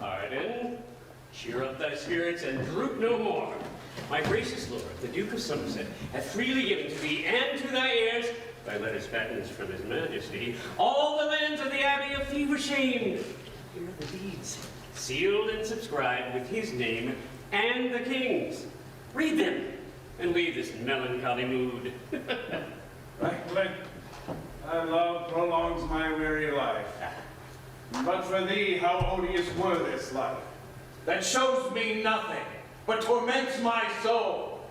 Arden, cheer up thy spirits and droop no more. My gracious lord, the Duke of Somerset, hath freely given to thee and to thy heirs, by letters patent from his majesty, all the lands of the Abbey of Fevershame. Here are the deeds, sealed and subscribed with his name and the king's. Read them, and leave this melancholy mood. Right, thy love prolongs my weary life. But for thee, how odious were this life, that shows me nothing, but torments my soul.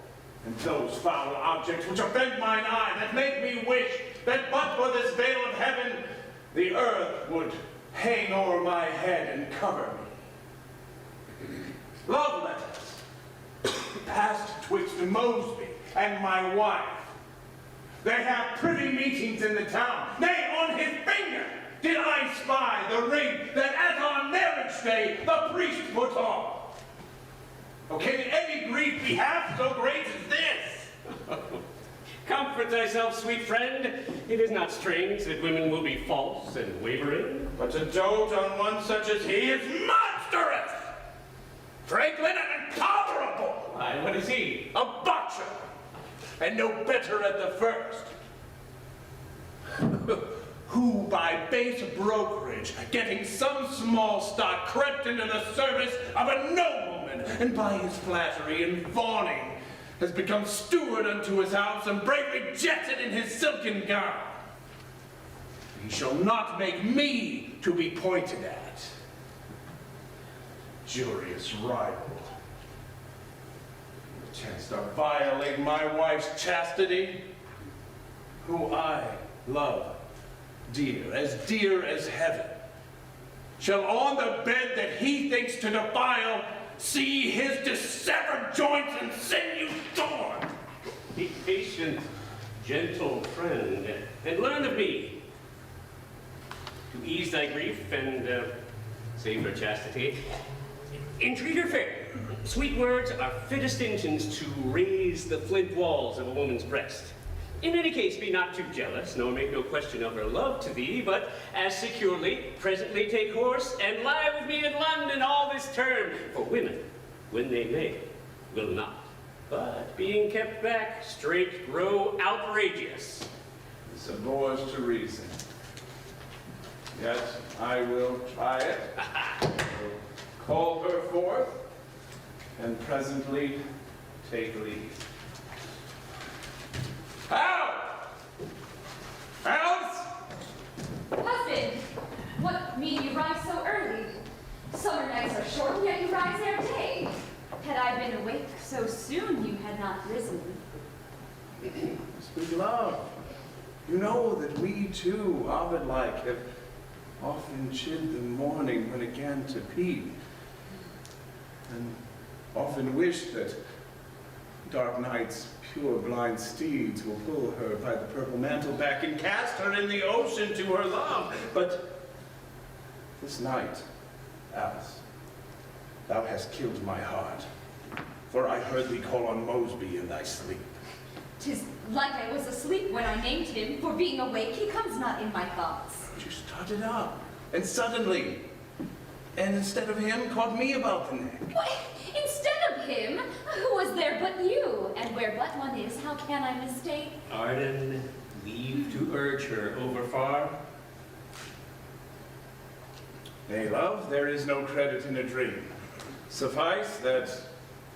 And those foul objects which offend mine eye, that make me wish that but for this veil of heaven, the earth would hang o'er my head and cover me. Love letters, passed twixt Mosby and my wife. They have privy meetings in the town. Nay, on his finger did I spy the ring that at our marriage day the priest put on. Oh, can any grief be half so great as this? Comfort thyself, sweet friend. It is not strange that women will be false and wavering. But to dote on one such as he is monstrous! Franklin, and intolerable! Why, what is he? A botcher! And no better at the first. Who by base brokerage, getting some small stock, crept into the service of a nobleman, and by his flattery and fawning, has become steward unto his house, and bravely jetted in his silken gown. He shall not make me to be pointed at. Jurious rival. Chance to violate my wife's chastity, who I love dear as heaven, shall on the bed that he thinks to defile see his dissevered joints and sinews torn. Be patient, gentle friend, and learn of me. To ease thy grief and save her chastity, entreat her fair. Sweet words are fittest engines to raise the flint walls of a woman's breast. In any case, be not too jealous, nor make no question of her love to thee, but as securely presently take horse and lie with me in London all this term. For women, when they may, will not, but being kept back, straight grow outrageous. This abhors to reason. Yet I will try it. Call her forth, and presently take leave. Out! Alice! Husband, what mean you rise so early? Summer nights are short, yet you rise ere day. Had I been awake so soon, you had not risen. Sweet love, you know that we too, Ovid-like, have often chid the morning when it 'gan to peep, and often wished that dark night's pure blind steeds will pull her by the purple mantle back and cast her in the ocean to her love. But this night, Alice, thou hast killed my heart, for I heard thee call on Mosby in thy sleep. 'Tis like I was asleep when I named him, for being awake he comes not in my thoughts. But you started up, and suddenly, and instead of him, caught me about the neck. What? Instead of him, who was there but you? And where but one is, how can I mistake? Arden, leave to urge her over far. Nay, love, there is no credit in a dream. Suffice that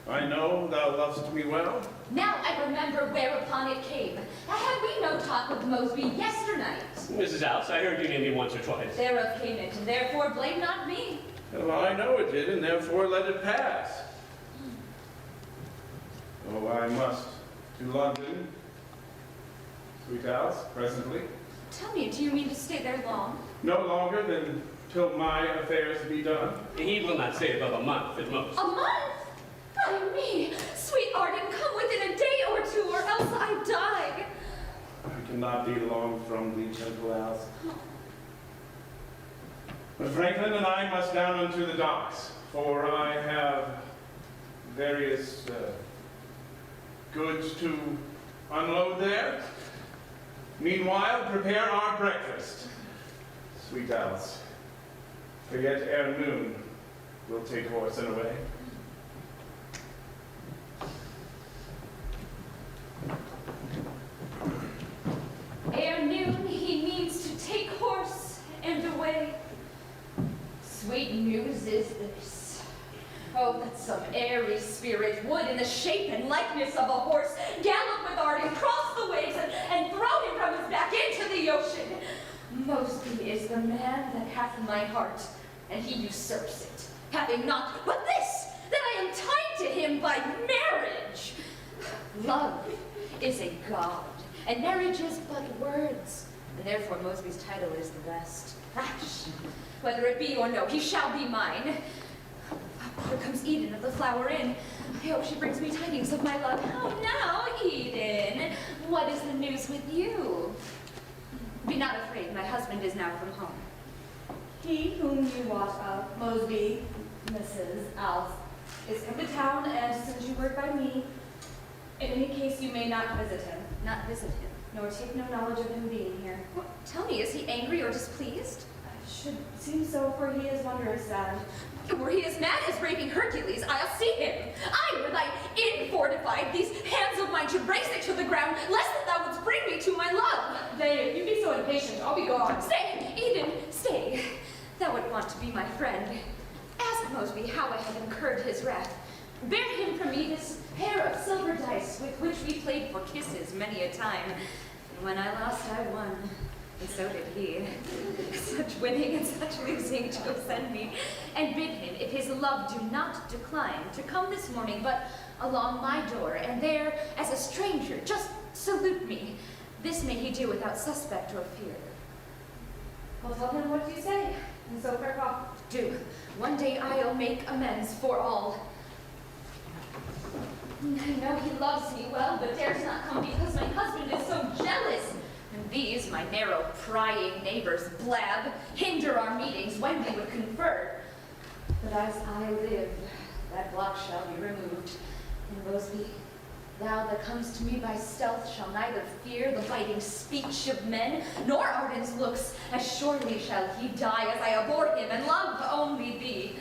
I know thou lovest me well. Now I remember whereupon it came. Had we no talk with Mosby yesternight? Mrs. Alice, I heard you name me once or twice. Thereof came it, and therefore blame not me. Well, I know it did, and therefore let it pass. Oh, I must to London, sweet Alice, presently. Tell me, do you mean to stay there long? No longer than till my affairs be done. He will not stay above a month at most. A month? By me, sweet Arden, come within a day or two, or else I die. I cannot be long from thee, gentle Alice. But Franklin and I must down unto the docks, for I have various goods to unload there. Meanwhile, prepare our breakfast. Sweet Alice, for yet ere noon, we'll take horse and away. Ere noon he means to take horse and away. Sweet news is this. Oh, that some airy spirit would, in the shape and likeness of a horse, gallop with Arden, cross the waves, and throw him from his back into the ocean. Mosby is the man that hath my heart, and he usurps it, having naught but this, that I am tied to him by marriage. Love is a god, and marriage is but words, and therefore Mosby's title is the best. Rash. Whether it be or no, he shall be mine. Here comes Eden of the Flower Inn. I hope she brings me tidings of my love. How now, Eden? What is the news with you? Be not afraid, my husband is now from home. He whom you wot of, Mosby, Mrs. Alice, is come to town and sends you word by me. In any case, you may not visit him, Not visit him. nor take no knowledge of him being here. What, tell me, is he angry or displeased? Should seem so, for he is wondrous sad. Were he as mad as raving Hercules, I'll see him. I, were thy inn fortified, these hands of mine should race it to the ground, lest that thou wouldst bring me to my love. Nay, if you be so impatient, I'll be gone. Stay, Eden, stay. Thou would want to be my friend. Ask Mosby how I have incurred his wrath. Bear him from me this pair of silver dice with which we played for kisses many a time. And when I lost, I won. And so did he. Such winning and such losing to send me. And bid him, if his love do not decline, to come this morning, but along my door, and there, as a stranger, just salute me. This may he do without suspect or fear. Well, tell him what you say, and so farewell off. Do. One day I'll make amends for all. I know he loves me well, but dares not come because my husband is so jealous. And these, my narrow, prying neighbors, blab, hinder our meetings when we would confer. But as I live, that block shall be removed. And Mosby, thou that comes to me by stealth shall neither fear the biting speech of men, nor Arden's looks, as surely shall he die as I abhor him and love only thee.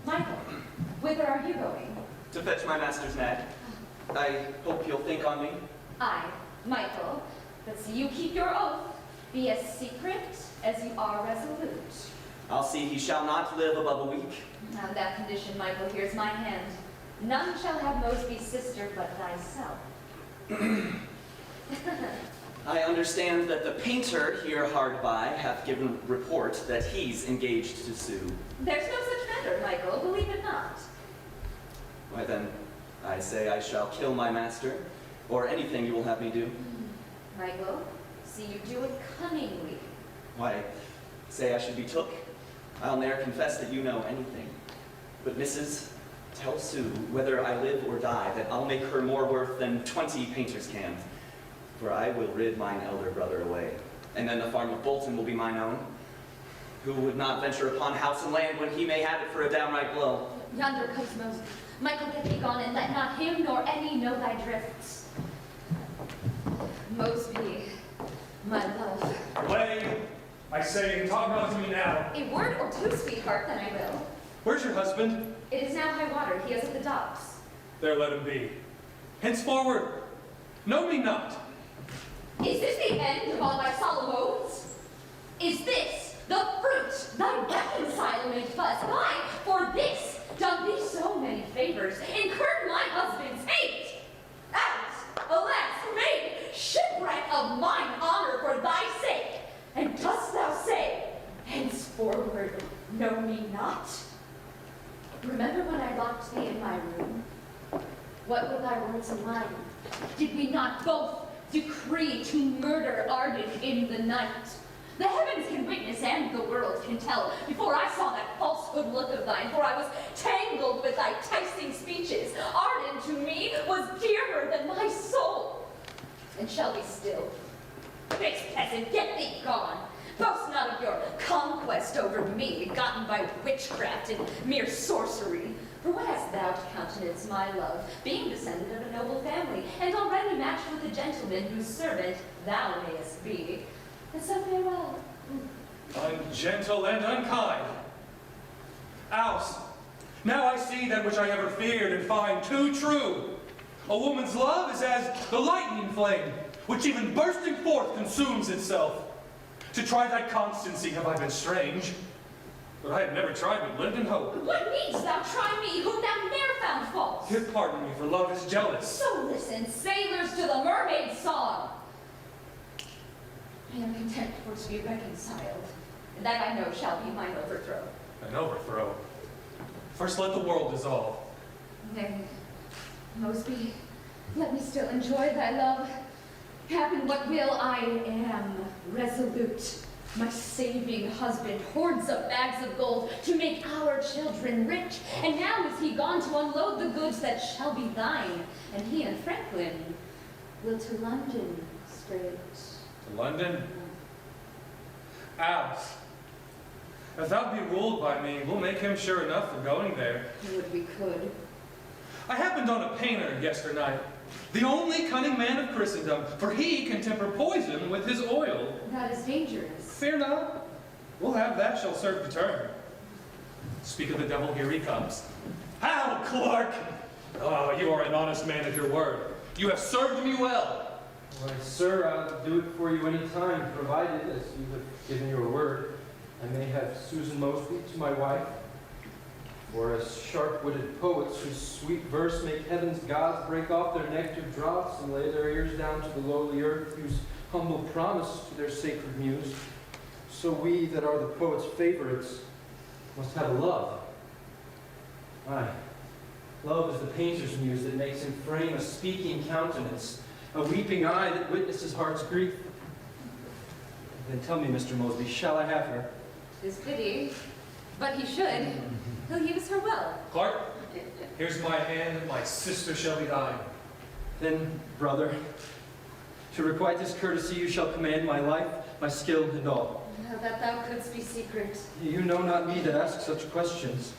Michael, whither are you going? To fetch my master's nag. I hope you'll think on me. I, Michael, but see you keep your oath. Be as secret as you are resolute. I'll see he shall not live above a week. On that condition, Michael, here's my hand. None shall have Mosby's sister but thyself. I understand that the painter here hard by hath given report that he's engaged to sue. There's no such matter, Michael, believe it not. Why then, I say I shall kill my master, or anything you will have me do. I will see you do it cunningly. Why, say I should be took. I'll ne'er confess that you know anything. But Mrs., tell Sue, whether I live or die, that I'll make her more worth than 20 painters can. For I will rid mine elder brother away, and then the farm of Bolton will be mine own. Who would not venture upon house and land when he may have it for a downright blow? Yonder comes Mosby. Michael, get thee gone, and let not him nor any know thy drifts. Mosby, my love. Away, I say, and talk not to me now. A word or two, sweetheart, then I will. Where's your husband? It is now high water. He is at the docks. There let him be. Henceforward, know me not. Is this the end of all thy solemn oaths? Is this the fruit thy reconcilement was? I, for this, done thee so many favors, incurred my husband's hate. Out, alas, made shipwreck of mine honor for thy sake. And dost thou say, henceforward, know me not? Remember when I locked thee in my room? What were thy words and mine? Did we not both decree to murder Arden in the night? The heavens can witness and the world can tell. Before I saw that falsehood look of thine, for I was tangled with thy enticing speeches, Arden to me was dearer than my soul. And shall be still. Base peasant, get thee gone. Boast not of your conquest over me, gotten by witchcraft and mere sorcery. For what hast thou to countenance my love, being descended of a noble family, and already matched with a gentleman whose servant thou mayest be? And so farewell. Ungentle and unkind. Alice, now I see that which I ever feared and find too true. A woman's love is as the lightning flame, which even bursting forth consumes itself. To try thy constancy have I been strange, but I have never tried but lived in hope. What needst thou try me, whom thou ne'er found fault? Here, pardon me, for love is jealous. So listen, sailors, to the mermaid's song. I am content for to be reconciled, and that I know shall be mine overthrow. An overthrow. First let the world dissolve. Nay, Mosby, let me still enjoy thy love. Happen what will, I am resolute. My saving husband hoards up bags of gold to make our children rich, and now is he gone to unload the goods that shall be thine, and he and Franklin will to London straight. To London? Alice, if thou be ruled by me, we'll make him sure enough for going there. Would we could. I happened on a painter yesternight, the only cunning man of Christendom, for he can temper poison with his oil. That is dangerous. Fear not, we'll have that shall serve to turn. Speak of the devil, here he comes. How, Clark? Oh, you are an honest man of your word. You have served me well. Why, sir, I'll do it for you any time, provided, as you have given your word, I may have Susan Mosby to my wife. For as sharp-witted poets whose sweet verse make heaven's gods break off their nectar drops and lay their ears down to the lowly earth, use humble promise to their sacred muse, so we that are the poet's favorites must have a love. Aye, love is the painter's muse that makes him frame a speaking countenance, a weeping eye that witnesses heart's grief. Then tell me, Mr. Mosby, shall I have her? 'Tis pity, but he should. He'll use her well. Clark, here's my hand, and my sister shall be thine. Then, brother, to requite this courtesy, you shall command my life, my skill, and all. That thou couldst be secret. You know not me to ask such questions.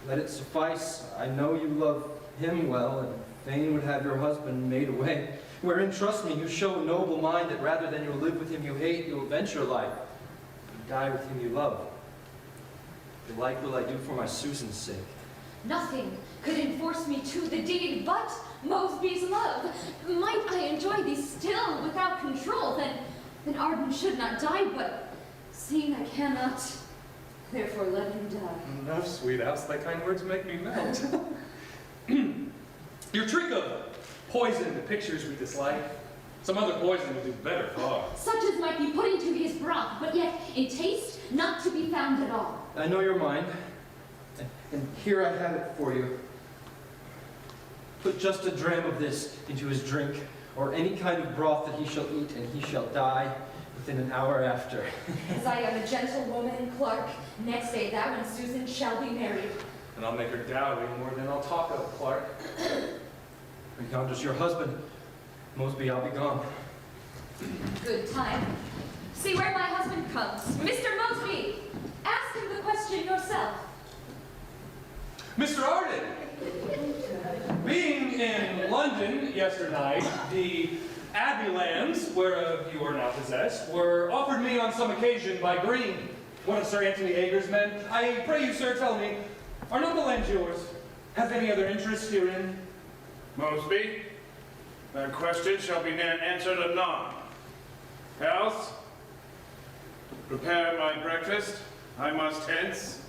Let it suffice, I know you love him well, and fain would have your husband made away. Wherein, trust me, you show a noble mind that rather than you'll live with him you hate, you'll venture life, and die with him you love. The like will I do for my Susan's sake. Nothing could enforce me to the deed but Mosby's love. Might I enjoy thee still without control, then Arden should not die, but seeing I cannot, therefore let him die. Enough, sweet Alice, thy kind words make me melt. Your trick of poison the pictures we dislike, some other poison would do better far. Such as might be put into his broth, but yet in taste not to be found at all. I know your mind, and here I have it for you. Put just a dram of this into his drink, or any kind of broth that he shall eat, and he shall die within an hour after. As I am a gentlewoman, Clark, next day thou and Susan shall be married. And I'll make her dowry more than I'll talk of, Clark. Yonder's your husband. Mosby, I'll be gone. Good time. See where my husband comes. Mr. Mosby, ask him the question yourself. Mr. Arden, being in London yesternight, the Abbey lands, whereof you are now possessed, were offered me on some occasion by Green, one of Sir Anthony Ager's men. I pray you, sir, tell me, are not the lands yours? Have any other interest herein? Mosby, that question shall be answered anon. Else, prepare my breakfast. I must hence.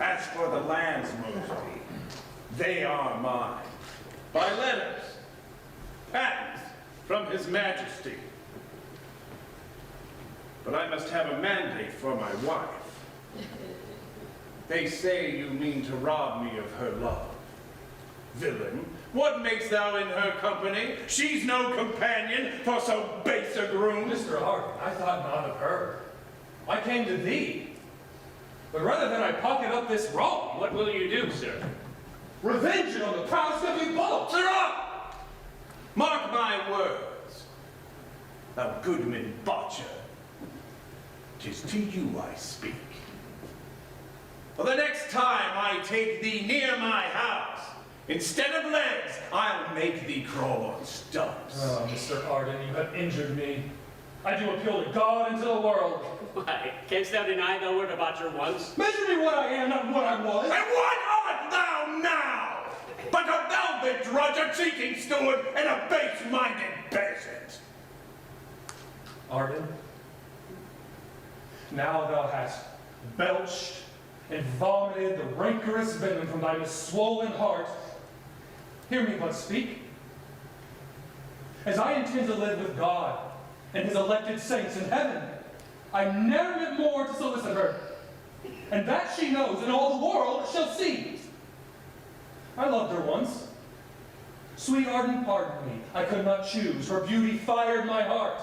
As for the lands, Mosby, they are mine. By letters, patents from His Majesty. But I must have a mandate for my wife. They say you mean to rob me of her love. Villain, what makest thou in her company? She's no companion for so base a groom. Mr. Arden, I thought not of her. I came to thee. But rather than I pocket up this wrong, What will you do, sir? revenge it on the prowess of you both. Sir up! Mark my words, thou goodman botcher. 'Tis to you I speak. For the next time I take thee near my house, instead of legs, I'll make thee crawl on stumps. Oh, Mr. Arden, you have injured me. I do appeal to God and to the world. Why, canst thou deny thou wert a botcher once? Measure me what I am, not what I was. And what art thou now? But a velvet drudge, a cheating steward, and a base-minded peasant. Arden, now thou hast belched and vomited the rancorous venom from thy swollen heart. Hear me but speak. As I intend to live with God and His elected saints in heaven, I never meant more to solicit her, and that she knows, and all the world shall see. I loved her once. Sweet Arden, pardon me, I could not choose. Her beauty fired my heart.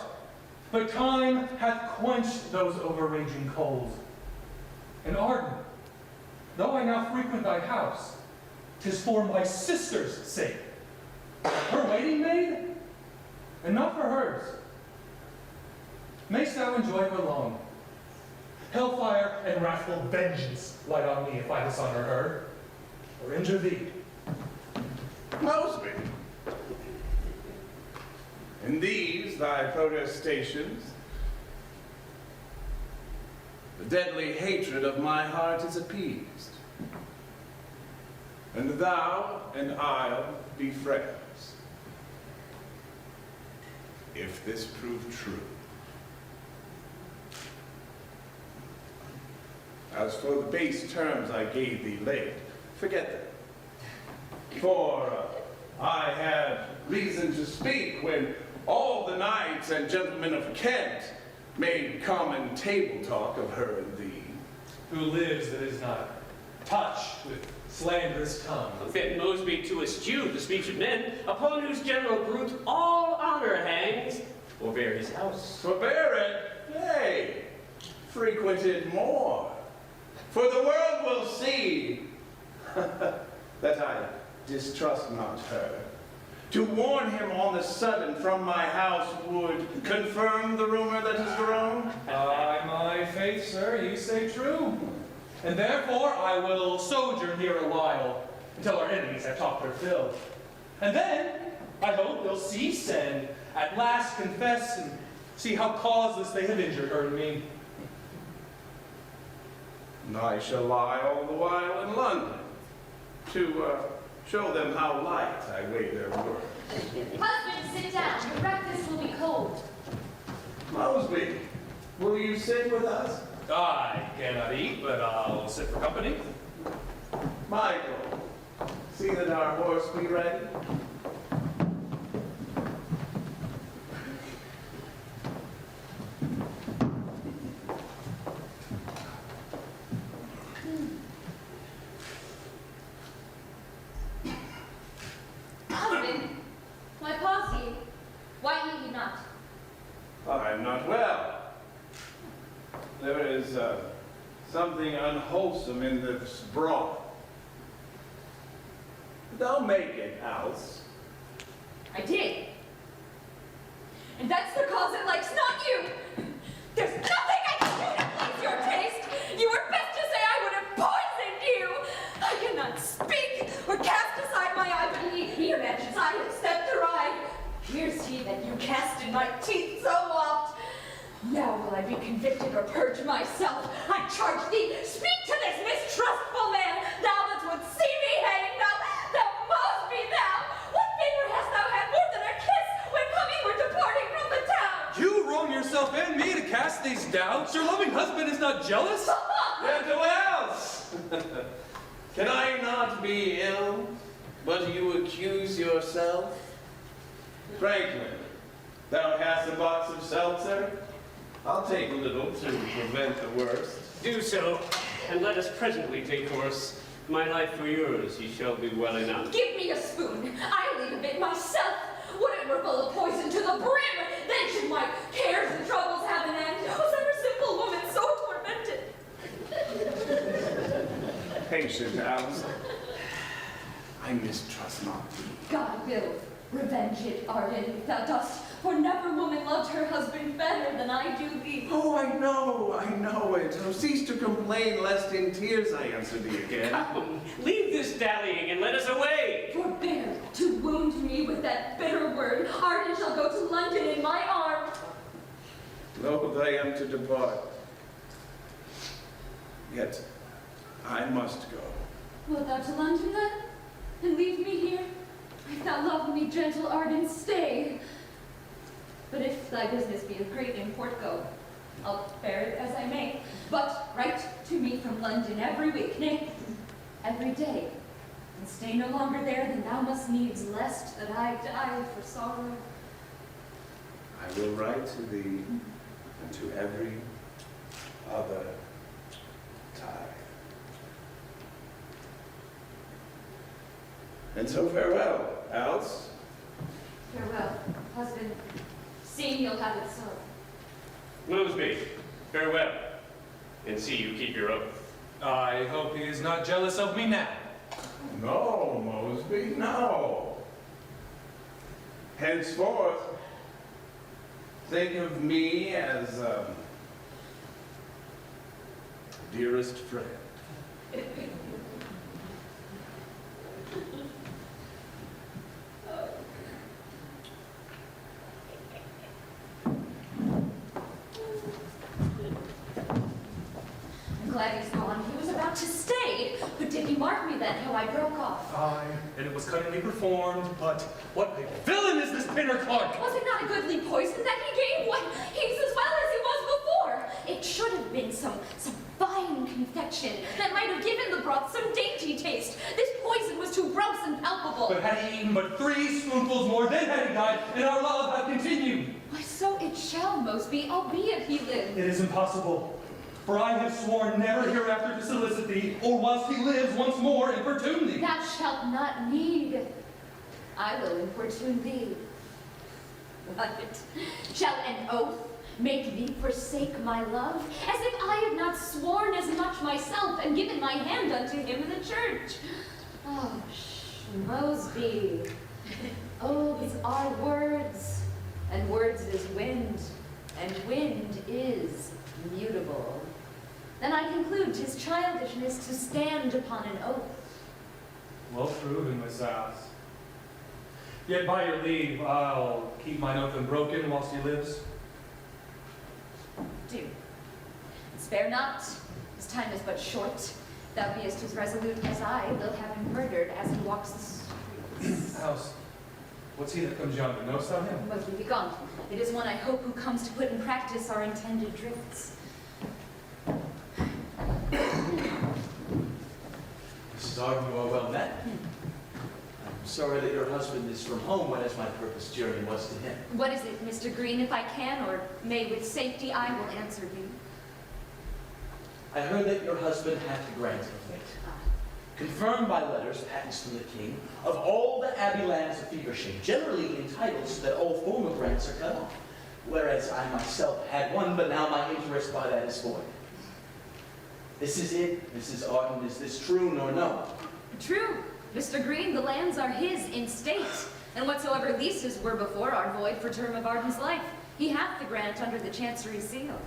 But time hath quenched those overraging coals. And Arden, though I now frequent thy house, 'tis for my sister's sake. Her waiting maid, and not for hers. Mayst thou enjoy her long. Hellfire and wrathful vengeance light on me if I dishonor her, or injure thee. Mosby, in these thy protestations, the deadly hatred of my heart is appeased, and thou and I'll be friends. If this prove true. As for the base terms I gave thee late, forget them. For I had reason to speak when all the knights and gentlemen of Kent made common table talk of her and thee. Who lives that is not touched with slanderous tongue. Fit Mosby to eschew the speech of men, upon whose general brute all honor hangs, forbear his house. Forbear it, nay, frequent it more. For the world will see that I distrust not her. To warn him on the sudden from my house would confirm the rumor that is grown. By my faith, sir, you say true. And therefore I will sojourn here a while, until our enemies have talked their fill. And then, I hope they'll cease and at last confess and see how causeless they have injured her and me. And I shall lie all the while in London to show them how light I weigh their word. Husband, sit down. The breakfast will be cold. Mosby, will you sit with us? I cannot eat, but I'll sit for company. Michael, see that our horse be ready. I'm not well. There is something unwholesome in this broth. Thou make it, Alice. I did. And that's the cause it likes, not you. There's nothing I can do to please your taste. You were best to say I would have poisoned you. I cannot speak or cast aside my eye, but he imagines I accept the right. Here's he that you cast in my teeth so oft. Now will I be convicted or purge myself. I charge thee, speak to this mistrustful man, thou that would see me hanged, thou Mosby, thou! What favor hast thou had more than a kiss when coming or departing from the town? You wrong yourself and me to cast these doubts. Your loving husband is not jealous. Yet who else? Can I not be ill, but you accuse yourself? Franklin, thou hast a box of seltzer? I'll take a little to prevent the worst. Do so, and let us presently take horse. My life for yours, ye shall be well enough. Give me a spoon. I'll eat a bit myself. Would it were full of poison to the brim, then should my cares and troubles have an end. Was ever simple woman so tormented? Patient, Alice. I mistrust not thee. God will revenge it, Arden, if thou dost, for never woman loved her husband better than I do thee. Oh, I know it. Oh, cease to complain, lest in tears I answer thee again. Come, leave this dallying and let us away. Forbear to wound me with that bitter word. Arden shall go to London in my arms. Loath I am to depart, yet I must go. Wilt thou to London then, and leave me here? If thou love me, gentle Arden, stay. But if thy business be of great import, go. I'll bear it as I may. But write to me from London every week, nay, every day. And stay no longer there than thou must needs, lest that I die for sorrow. I will write to thee and to every other tie. And so farewell, Alice. Farewell, husband. Seeing you'll have it so. Mosby, farewell, and see you keep your oath. I hope he is not jealous of me now. No, Mosby, no. Henceforth, think of me as dearest friend. Glad he's gone. He was about to stay, but did he mark me then how I broke off? Aye, and it was cunningly performed, but what a villain is this Pinner Clark! Was it not a goodly poison that he gave? What, he's as well as he was before. It should have been some fine confection that might have given the broth some dainty taste. This poison was too gross and palpable. But had he eaten but 3 spoonfuls more, then had he died, and our love had continued. Why, so it shall, Mosby, albeit he live. It is impossible. For I have sworn never hereafter to solicit thee, or whilst he lives once more importune thee. Thou shalt not need. I will importune thee. What? Shall an oath make thee forsake my love, as if I had not sworn as much myself and given my hand unto him in the church? Oh, Mosby. Oaths are words, and words is wind, and wind is mutable. Then I conclude 'tis childishness to stand upon an oath. Well proven, Miss Alice. Yet by your leave, I'll keep mine oath unbroken whilst he lives. Do. And spare not, his time is but short. Thou beest as resolute as I will have him murdered as he walks the streets. House, what's he that comes yonder? Knowest thou him? Must be gone. It is one I hope who comes to put in practice our intended drifts. Mrs. Arden, you are well met. I'm sorry that your husband is from home, when as my purpose journey was to him. What is it, Mr. Green, if I can, or may with safety, I will answer you. I heard that your husband hath the grant of fate, confirmed by letters patents from the king, of all the abbey lands of Fevershame, generally in titles so that all former grants are cut off. whereas I myself had one, but now my interest by that is void. This is it, Mrs. Arden. Is this true nor no? True. Mr. Green, the lands are his in state, and whatsoever leases were before are void for term of Arden's life. He hath the grant under the chancery seal.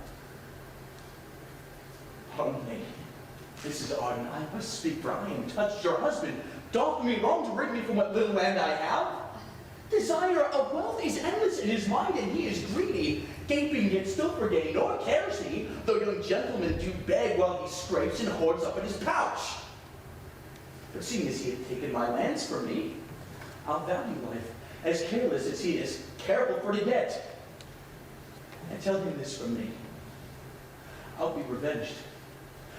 Pardon me, Mrs. Arden, I must speak, for I am touched. Your husband doth me wrong to rid me from what little land I have. Desire of wealth is endless in his mind, and he is greedy, gaping yet still for gain, nor cares he, though young gentlemen do beg while he scrapes and hoards up in his pouch. But seeing as he hath taken my lands from me, I'll value life as careless as he is careful for to get. And tell him this from me, I'll be revenged,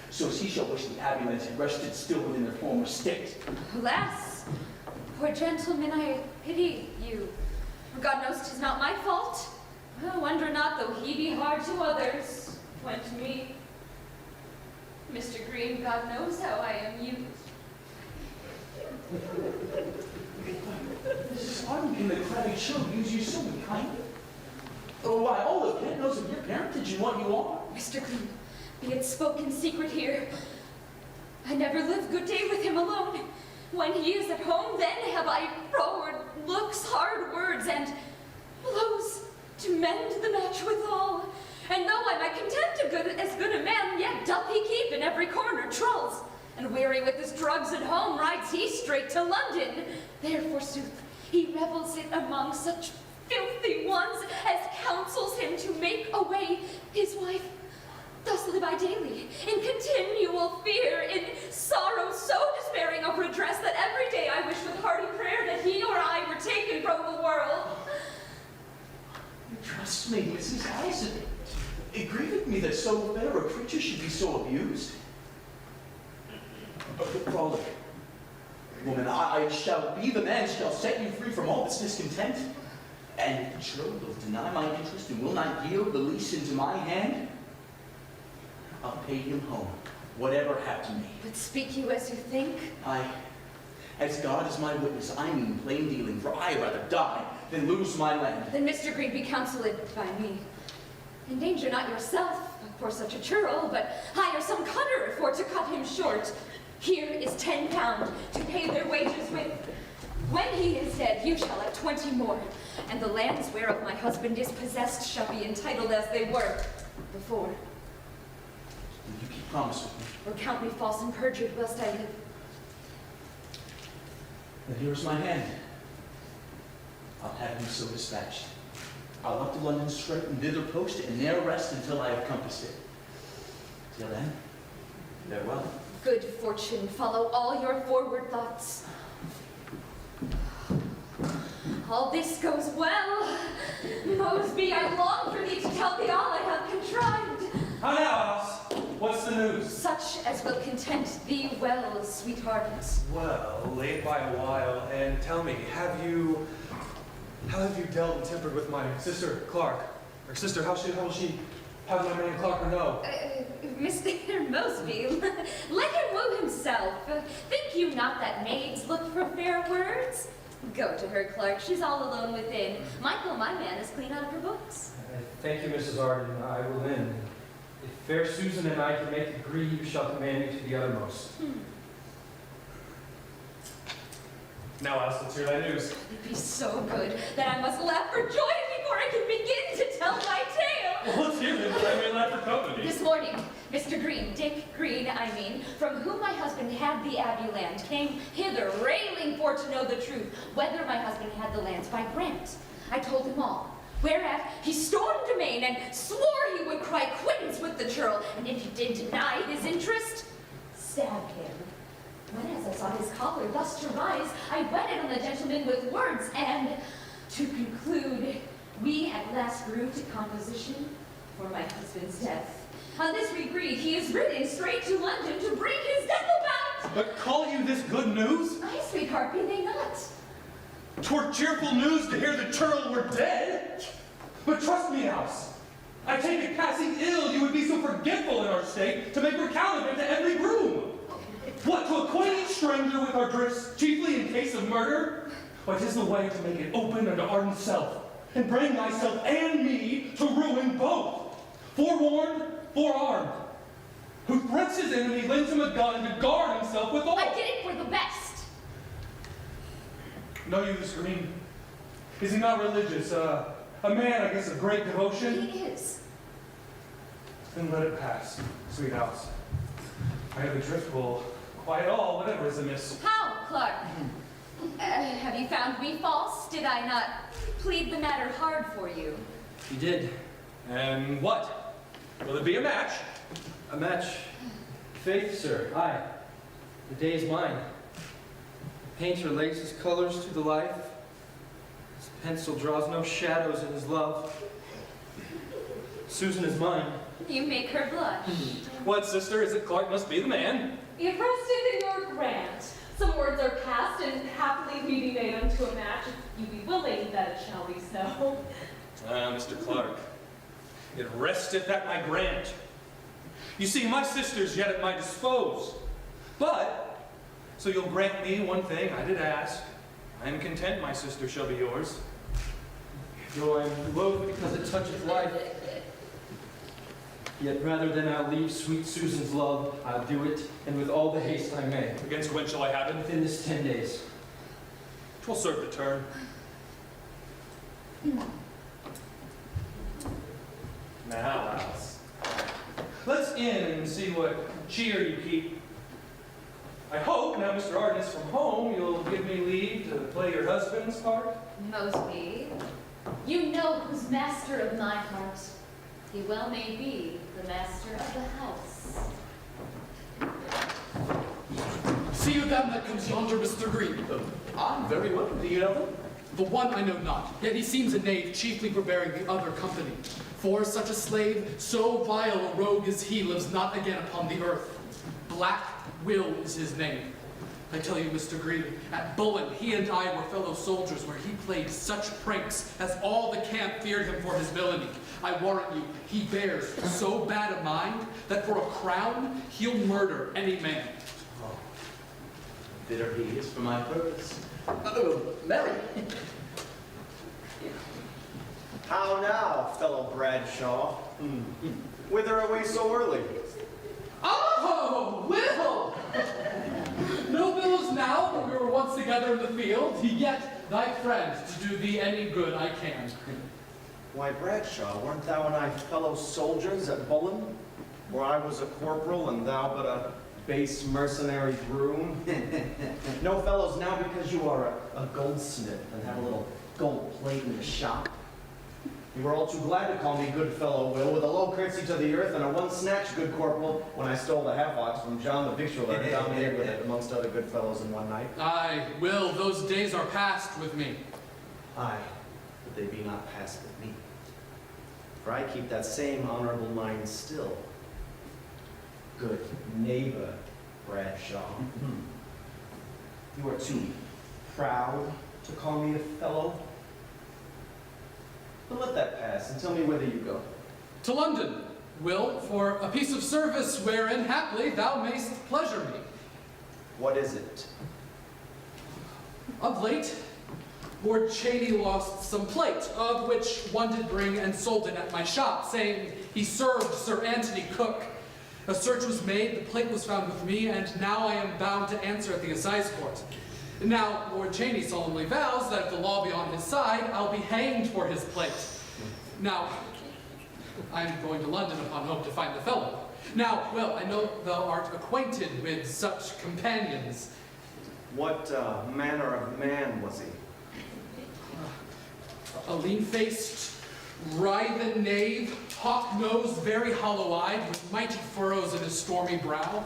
so as he shall wish the Abbey lands had rested still within their former state. Alas, poor gentleman, I pity you. For God knows 'tis not my fault. Oh, wonder not, though he be hard to others, when to me. Mr. Green, God knows how I am used. Mrs. Arden, can the crabby chill use you so kindly? Oh, why, all of Kent knows of your parentage and what you are. Mr. Green, be it spoken secret here. I never live good day with him alone. When he is at home, then have I froward looks, hard words, and blows to mend the match withal. And though I might content as good a man, yet doth he keep in every corner trulls. And weary with his drugs at home, rides he straight to London. There, forsooth, he revels it among such filthy ones as counsels him to make away his wife. Thus live I daily, in continual fear, in sorrow so despairing of redress, that every day I wish with hearty prayer that he or I were taken from the world. Trust me, Mrs. Alice, it grieveth me that so fair a creature should be so abused. Frolic, woman, I shall be the man, shall set you free from all this discontent. And if the churl will deny my interest and will not yield the lease into my hand, I'll pay him home, whatever happen to me. But speak you as you think. As God is my witness, I mean plain dealing, for I rather die than lose my land. Then Mr. Green be counseled by me. Endanger not yourself for such a churl, but hire some cutter for to cut him short. Here is £10 to pay their wages with. When he is dead, you shall have 20 more, and the lands whereof my husband is possessed shall be entitled as they were before. Will you keep promise with me? Or count me false and perjured whilst I live. Then here is my hand. I'll have him so dispatched. I'll up to London straight and thither post it, and there rest until I have compassed it. Till then, farewell. Good fortune follow all your forward thoughts. All this goes well. Mosby, I long for thee to tell thee all I have contrived. How now, Alice? What's the news? Such as will content thee well, sweetheart. Well, late by a while, and tell me, how have you dealt and tempered with my sister, Clark? Or sister, how will she have my man Clark or no? Mr. Mosby, let him woo himself. Think you not that maids look for fair words? Go to her, Clark. She's all alone within. Michael, my man, is clean out of her books. Thank you, Mrs. Arden. I will in. If fair Susan and I can make agree, you shall command me to the uttermost. Now, Alice, let's hear thy news. It be so good that I must laugh for joy before I can begin to tell my tale. Well, let's hear it, but I may laugh for company. This morning, Mr. Green, Dick Green, I mean, from whom my husband had the Abbey land, came hither railing for to know the truth, whether my husband had the lands by grant. I told him all. Whereat he stormed amain and swore he would cry quittance with the churl, and if he did deny his interest, stab him. When as I saw his collar thus to rise, I wedded on the gentleman with words, and to conclude, we at last grew to composition for my husband's death. On this we agreed, he is ridden straight to London to bring his death about. But call you this good news? Ay, sweetheart, be they not? 'Twere cheerful news to hear the churl were dead. But trust me, Alice, I take it passing ill you would be so forgetful in our state to make recount of it to every groom. What, to acquaint each stranger with our drifts, chiefly in case of murder? But 'tis the way to make it open unto Arden's self, and bring thyself and me forewarned, forearmed, who threats his enemy, lends him a gun to guard himself withal. I did it for the best. Know you this Green? Is he not religious? A man, I guess, of great devotion? He is. Then let it pass, sweet Alice. I have adrift will quiet all, whatever is amiss. How, Clark? Have you found me false? Did I not plead the matter hard for you? You did. And what? Will it be a match? A match. Faith, sir. Aye. The day is mine. The painter lays his colors to the life. His pencil draws no shadows in his love. Susan is mine. You make her blush. What, sister? Is it Clark must be the man? If rested in your grant, some words are cast and happily we be made unto a match, if you be willing that it shall be so. Mr. Clark, it resteth at my grant. You see, my sister's yet at my dispose. But, so you'll grant me one thing I did ask. I am content my sister shall be yours. Though I am loath because it toucheth life, yet rather than I'll leave sweet Susan's love, I'll do it, and with all the haste I may. Against when shall I have it? Within this 10 days. 'Twill serve the turn. Now, Alice, let's in and see what cheer you keep. I hope, now Mr. Arden is from home, you'll give me leave to play your husband's part. Mosby, you know who's master of my heart. He well may be the master of the house. See you them that comes yonder, Mr. Green? Very well. Do you know them? The one I know not, yet he seems a knave, chiefly forbearing the other company. For such a slave, so vile a rogue as he, lives not again upon the earth. Black Will is his name. I tell you, Mr. Green, at Bullen, he and I were fellow soldiers where he played such pranks as all the camp feared him for his villainy. I warrant you, he bears so bad a mind that for a crown, he'll murder any man. Oh, bitter he is for my purpose. Mary. How now, fellow Bradshaw? Whither away so early? Oh, Will! No billows now, for we were once together in the field, yet thy friend, to do thee any good I can. Why, Bradshaw, weren't thou and I fellow soldiers at Bullen, where I was a corporal and thou but a base mercenary groom? No fellows now because you are a goldsmith and have a little gold plate in the shop. You were all too glad to call me good fellow, Will, with a low curtsy to the earth and a one snatch, good corporal, when I stole the half-ox from John the victualler and dominated with it amongst other good fellows in one night. Aye, Will, those days are past with me. Aye, but they be not past with me. For I keep that same honorable mind still. Good neighbor, Bradshaw. You are too proud to call me a fellow. But let that pass and tell me whither you go. To London, Will, for a piece of service wherein haply thou mayst pleasure me. What is it? Of late, Lord Cheney lost some plate, of which one did bring and sold it at my shop, saying he served Sir Anthony Cook. A search was made, the plate was found with me, and now I am bound to answer at the assize court. Now, Lord Cheney solemnly vows that if the law be on his side, I'll be hanged for his plate. Now, I'm going to London upon hope to find the fellow. Now, Will, I know thou art acquainted with such companions. What manner of man was he? A lean-faced, writhen knave, hawk-nosed, very hollow-eyed, with mighty furrows in his stormy brow.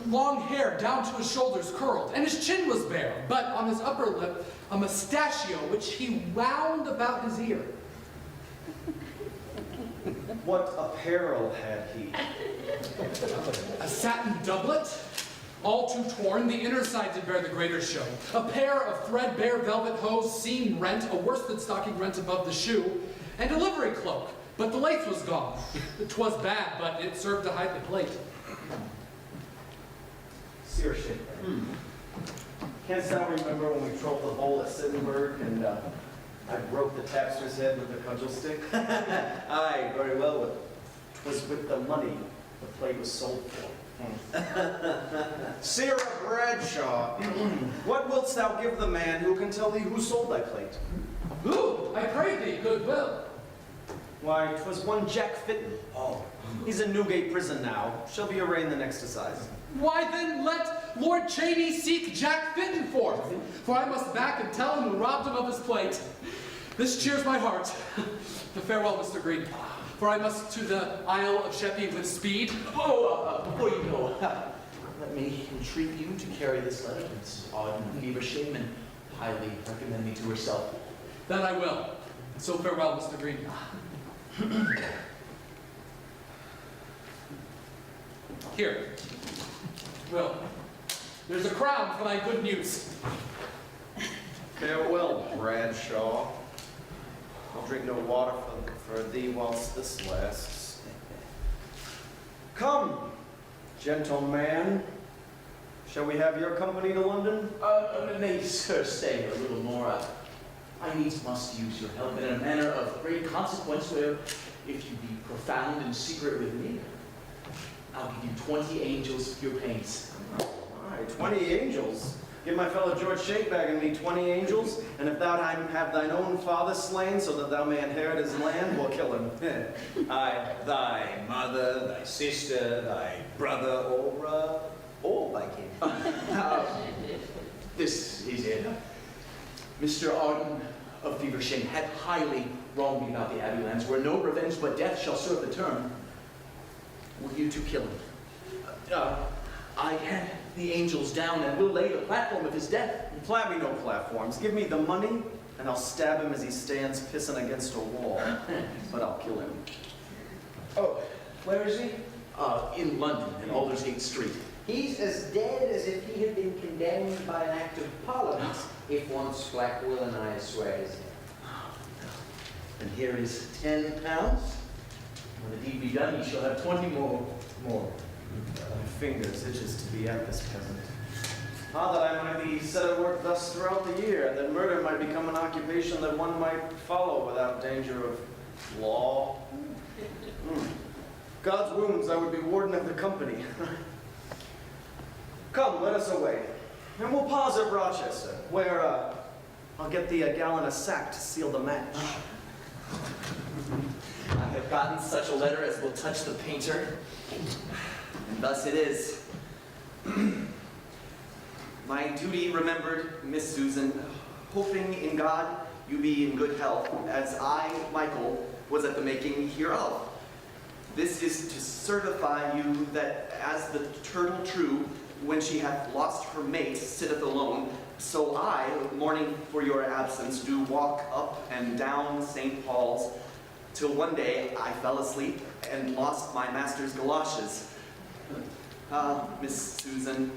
Long hair down to his shoulders curled, and his chin was bare, but on his upper lip a mustachio which he wound about his ear. What apparel had he? A satin doublet, all too torn, the inner side did bear the greater show. A pair of threadbare velvet hose, seam rent, a worsted stocking rent above the shoe, and a livery cloak, but the lace was gone. 'Twas bad, but it served to hide the plate. Seer shape. Canst thou remember when we trolled the bowl at Sittenburg and I broke the tapster's head with a cudgel stick? Aye, very well. 'Twas with the money the plate was sold for. Sarah Bradshaw, what wilt thou give the man who can tell thee who sold thy plate? Who? I pray thee, goodwill. Why, 'twas one Jack Fitton. Oh, He's in Newgate prison now. Shall be arraigned the next assize. Why then let Lord Cheney seek Jack Fitton forth, for I must back and tell him who robbed him of his plate. This cheers my heart. The farewell, Mr. Green, for I must to the Isle of Sheppey with speed. before you go, let me entreat you to carry this letter to Mrs. Arden of Fevershame and highly recommend me to herself. That I will. So farewell, Mr. Green. Here. Will, there's a crown for thy good news. Farewell, Bradshaw. I'll drink no water for thee whilst this lasts. Come, gentleman. Shall we have your company to London? May sir stay a little more. I needs must use your help in a manner of great consequence where, if you be profound and secret with me, I'll give you 20 angels for your pains. Aye, 20 angels. Give my fellow George Shakebag and me 20 angels, and if thou have thine own father slain so that thou may inherit his land, we'll kill him. Aye, thy mother, thy sister, thy brother, or all thy kin. This is it. Mr. Arden of Fevershame had highly wronged me about the Abbey lands, where no revenge but death shall serve the term. Will you two kill him? I hand the angels down and will lay the platform of his death. Plat me no platforms. Give me the money, and I'll stab him as he stands pissing against a wall. But I'll kill him. Oh, where is he? In London, in Aldersgate Street. He's as dead as if he had been condemned by an act of parliament, if once Black Will and I swear his name. And here is 10 pounds. When the deed be done, he shall have 20 more. My fingers itches to be at this peasant. Ah, that I might be set at work thus throughout the year, and that murder might become an occupation that one might follow without danger of law. God's wounds, I would be warden of the company. Come, let us away. And we'll pause at Rochester, where I'll get thee a gallon of sack to seal the match. I have gotten such a letter as will touch the painter, and thus it is. My duty remembered, Miss Susan, hoping in God you be in good health, as I, Michael, was at the making hereof. This is to certify you that as the turtle true, when she hath lost her mate, sitteth alone, so I, mourning for your absence, do walk up and down St. Paul's, till one day I fell asleep and lost my master's galoshes. Miss Susan,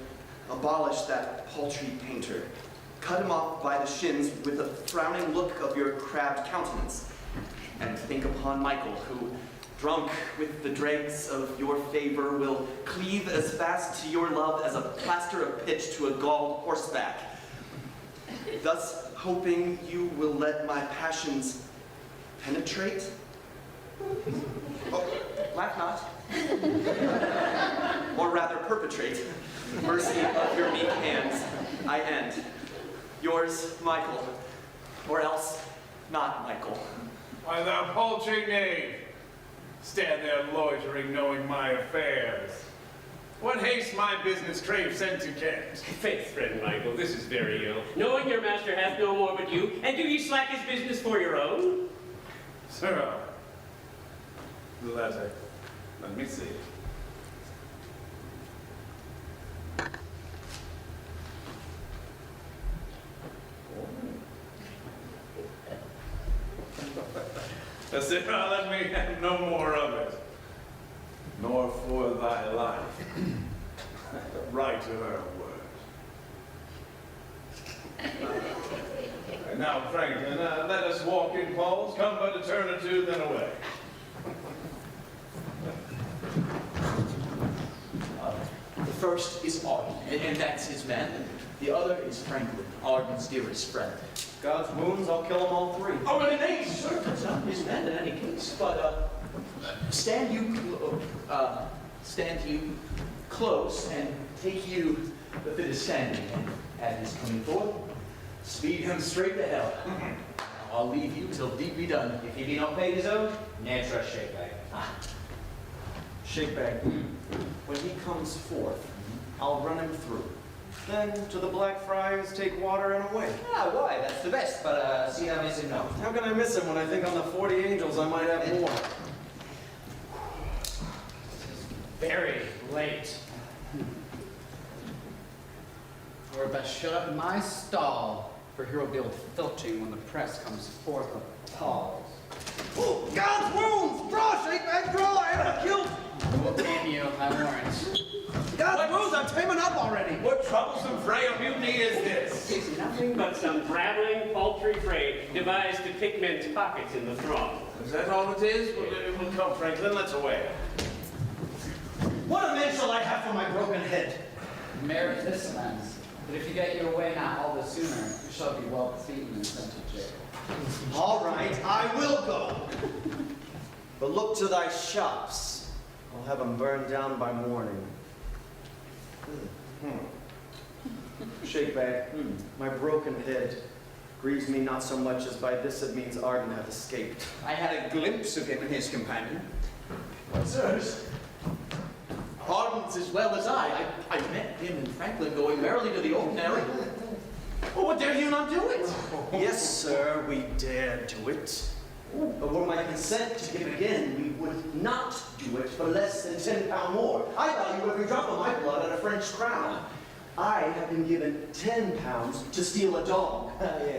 abolish that paltry painter. Cut him off by the shins with a frowning look of your crabbed countenance, and think upon Michael, who, drunk with the dregs of your favor, will cleave as fast to your love as a plaster of pitch to a galled horseback. Thus, hoping you will let my passions penetrate. Oh, laugh not. Or rather, perpetrate. Mercy of your meek hands, I end. Yours, Michael, or else not Michael. Why, thou paltry knave, stand there loitering, knowing my affairs. What haste my business crave sent to Kent? Faith, friend Michael, this is very ill. Knowing your master hath no more but you, and do ye slack his business for your own? Sir, the letter. Let me see. Sir, let me have no more of it, nor for thy life. Write to her a word. Now, Franklin, let us walk in Paul's. Come but a turn or two, then away. The first is Arden, and that's his man. The other is Franklin, Arden's dearest friend. God's wounds, I'll kill them all three. Oh, nay, sir, that's not his man in any case. But stand you close and take you the fittest standing, and at his coming forth, speed him straight to hell. I'll leave you till deed be done. If he be not paid his own, ne'er trust Shakebag. Shakebag, when he comes forth, I'll run him through. Then to the Black Friars take water and away. Ah, why? That's the best, but see how miss him not. How can I miss him when I think on the 40 angels I might have more? Very late. We're best shut up in my stall, for here will be old filching when the press comes forth of Paul's. Oh, God's wounds! Draw, Shakebag, draw! I haven't killed! Damn you, I warrant. God's wounds, I'm taming up already! What troublesome fray of mutiny is this? It's nothing but some traveling, paltry fray devised to pick men's pockets in the throng. Is that all it is? Well, come, Franklin, let's away. What amends shall I have for my broken head? Merit this amends, but if you get your way not all the sooner, you shall be well beaten and sent to jail. All right, I will go. But look to thy shops. I'll have them burned down by morning. Shakebag, my broken head grieves me not so much as by this it means Arden hath escaped. I had a glimpse of him and his companion. But, sirs, Arden's as well as I met him and Franklin going merrily to the ordinary. Oh, what dare you not do it? Yes, sir, we dare do it. But were my consent to give again, we would not do it for less than 10 pound more. I value every drop of my blood at a French crown. I have been given 10 pounds to steal a dog.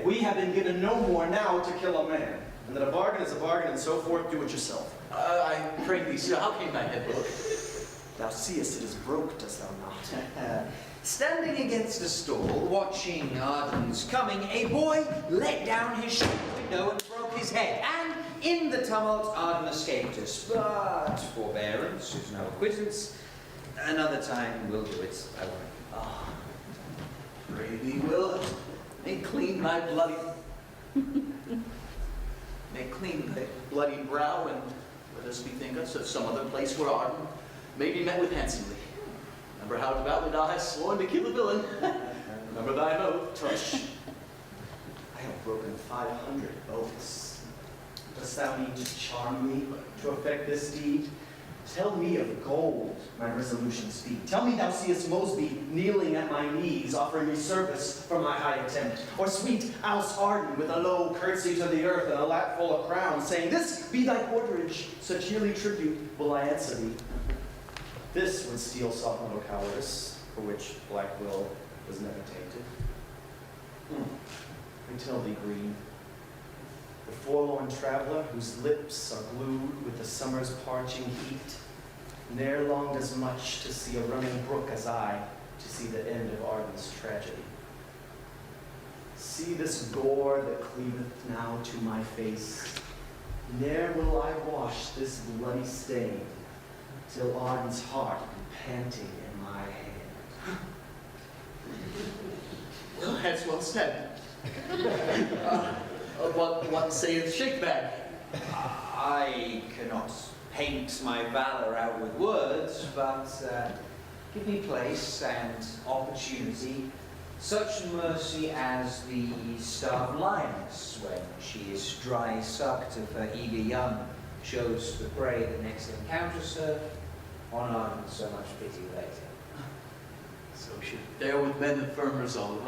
We have been given no more now to kill a man. And that a bargain is a bargain, and so forth, do it yourself. I pray thee, sir, how came thy head broke? Thou seest it is broke, dost thou not? Standing against a stall, watching Arden's coming, a boy let down his shop window and broke his head. And in the tumult, Arden escaped us. But forbearance is no acquittance. Another time we'll do it, I warrant. Ah, pray thee, Will, make clean thy bloody... make clean thy bloody brow, and let us bethink us of some other place where Arden may be met with handsomely. Remember how devoutly thou hast sworn to kill the villain. Remember thine oath. Tush. I have broken 500 oaths. Dost thou need to charm me to effect this deed? Tell me of gold my resolution speak. Tell me thou seest Mosby kneeling at my knees, offering me service for my high attempt. Or sweet Alice Arden with a low curtsy to the earth and a lap full of crowns, saying, "This be thy quarterage, such yearly tribute will I answer thee." This would steal soft no cowardice, for which Black Will was never tainted. I tell thee, Green, the forlorn traveler whose lips are glued with the summer's parching heat, ne'er longed as much to see a running brook as I to see the end of Arden's tragedy. See this gore that cleaveth now to my face. Ne'er will I wash this bloody stain, till Arden's heart be panting in my hand. Well, that's well said. What saith Shakebag? I cannot paint my valor out with words, but give me place and opportunity, such mercy as the starved lioness, when she is dry sucked of her eager young, shows the prey that next encounters her, on Arden so much pity later. So should bear with men of firm resolve.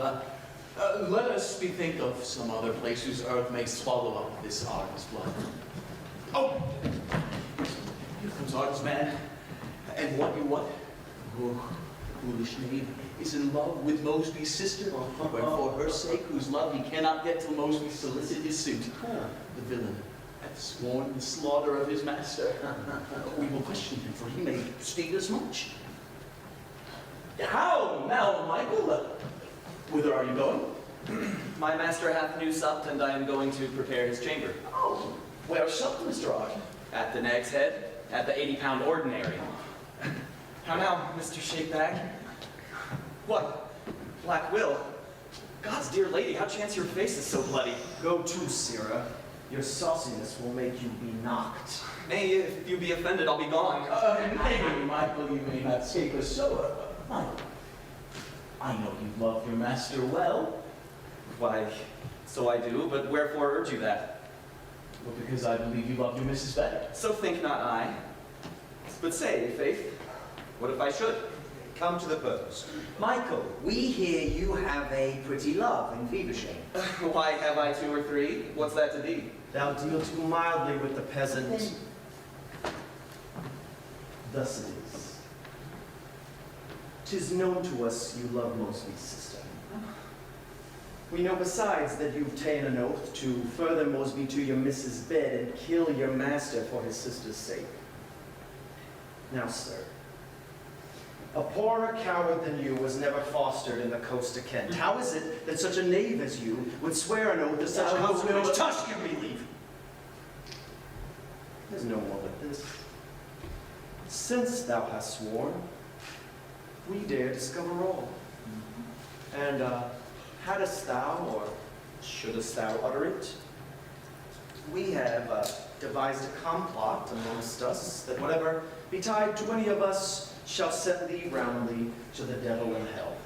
Let us bethink of some other place whose earth may swallow up this Arden's blood. Oh! Here comes Arden's man. And what you what? Oh, foolish knave, is in love with Mosby's sister, wherefore her sake, whose love he cannot get till Mosby solicit his suit. The villain hath sworn the slaughter of his master. We will question him, for he may state as much. How now, Michael? Whither are you going? My master hath new supped, and I am going to prepare his chamber. Oh, where supped, Mr. Arden? At the Nag's Head, at the 80-pound ordinary. How now, Mr. Shakebag? What? Black Will? God's dear lady, how chance your face is so bloody? Go to, Sirrah. Your sauciness will make you be knocked. Nay, if you be offended, I'll be gone. Maybe, Michael, you may not take us so. Michael, I know you love your master well. Why, so I do, but wherefore urge you that? Well, because I believe you love your missus better. So think not I. But say, Faith, what if I should? Come to the purpose. Michael, we hear you have a pretty love in Fevershame. Why have I 2 or 3? What's that to thee? Thou deal too mildly with the peasant. Thus it is. 'Tis known to us you love Mosby's sister. We know besides that you've ta'en an oath to further Mosby to your missus' bed and kill your master for his sister's sake. Now, sir, a poorer coward than you was never fostered in the coast of Kent. How is it that such a knave as you would swear an oath to such a house will tush give me leave? There's no more but this. Since thou hast sworn, we dare discover all. And hadst thou, or shouldst thou utter it, we have devised a complot amongst us that whatever betide to any of us shall set thee roundly to the devil in hell.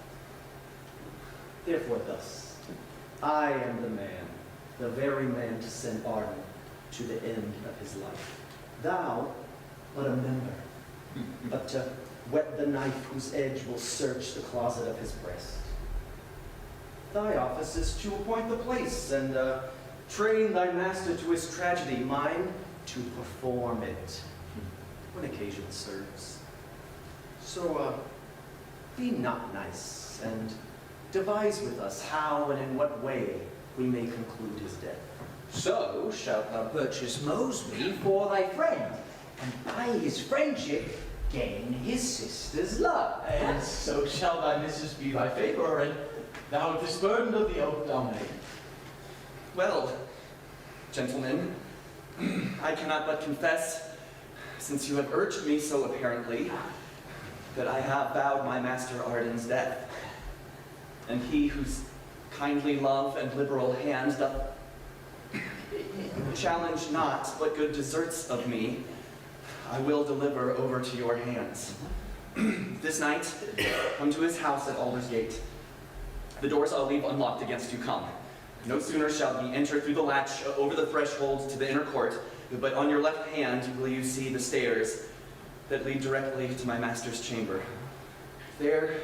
Therefore thus, I am the man, the very man to send Arden to the end of his life. Thou, but a member, but to whet the knife whose edge will search the closet of his breast. Thy office is to appoint the place and train thy master to his tragedy, mine to perform it when occasion serves. So, be not nice and devise with us how and in what way we may conclude his death. So shalt thou purchase Mosby for thy friend, and by his friendship gain his sister's love. And so shall thy missus be thy favor, and thou disburdened of the oath thou made. Well, gentlemen, I cannot but confess, since you have urged me so apparently, that I have vowed my master Arden's death. And he whose kindly love and liberal hand doth challenge not, but good deserts of me, I will deliver over to your hands. This night, come to his house at Aldersgate. The doors I'll leave unlocked against you come. No sooner shall ye enter through the latch over the threshold to the inner court, but on your left hand will you see the stairs that lead directly to my master's chamber. There,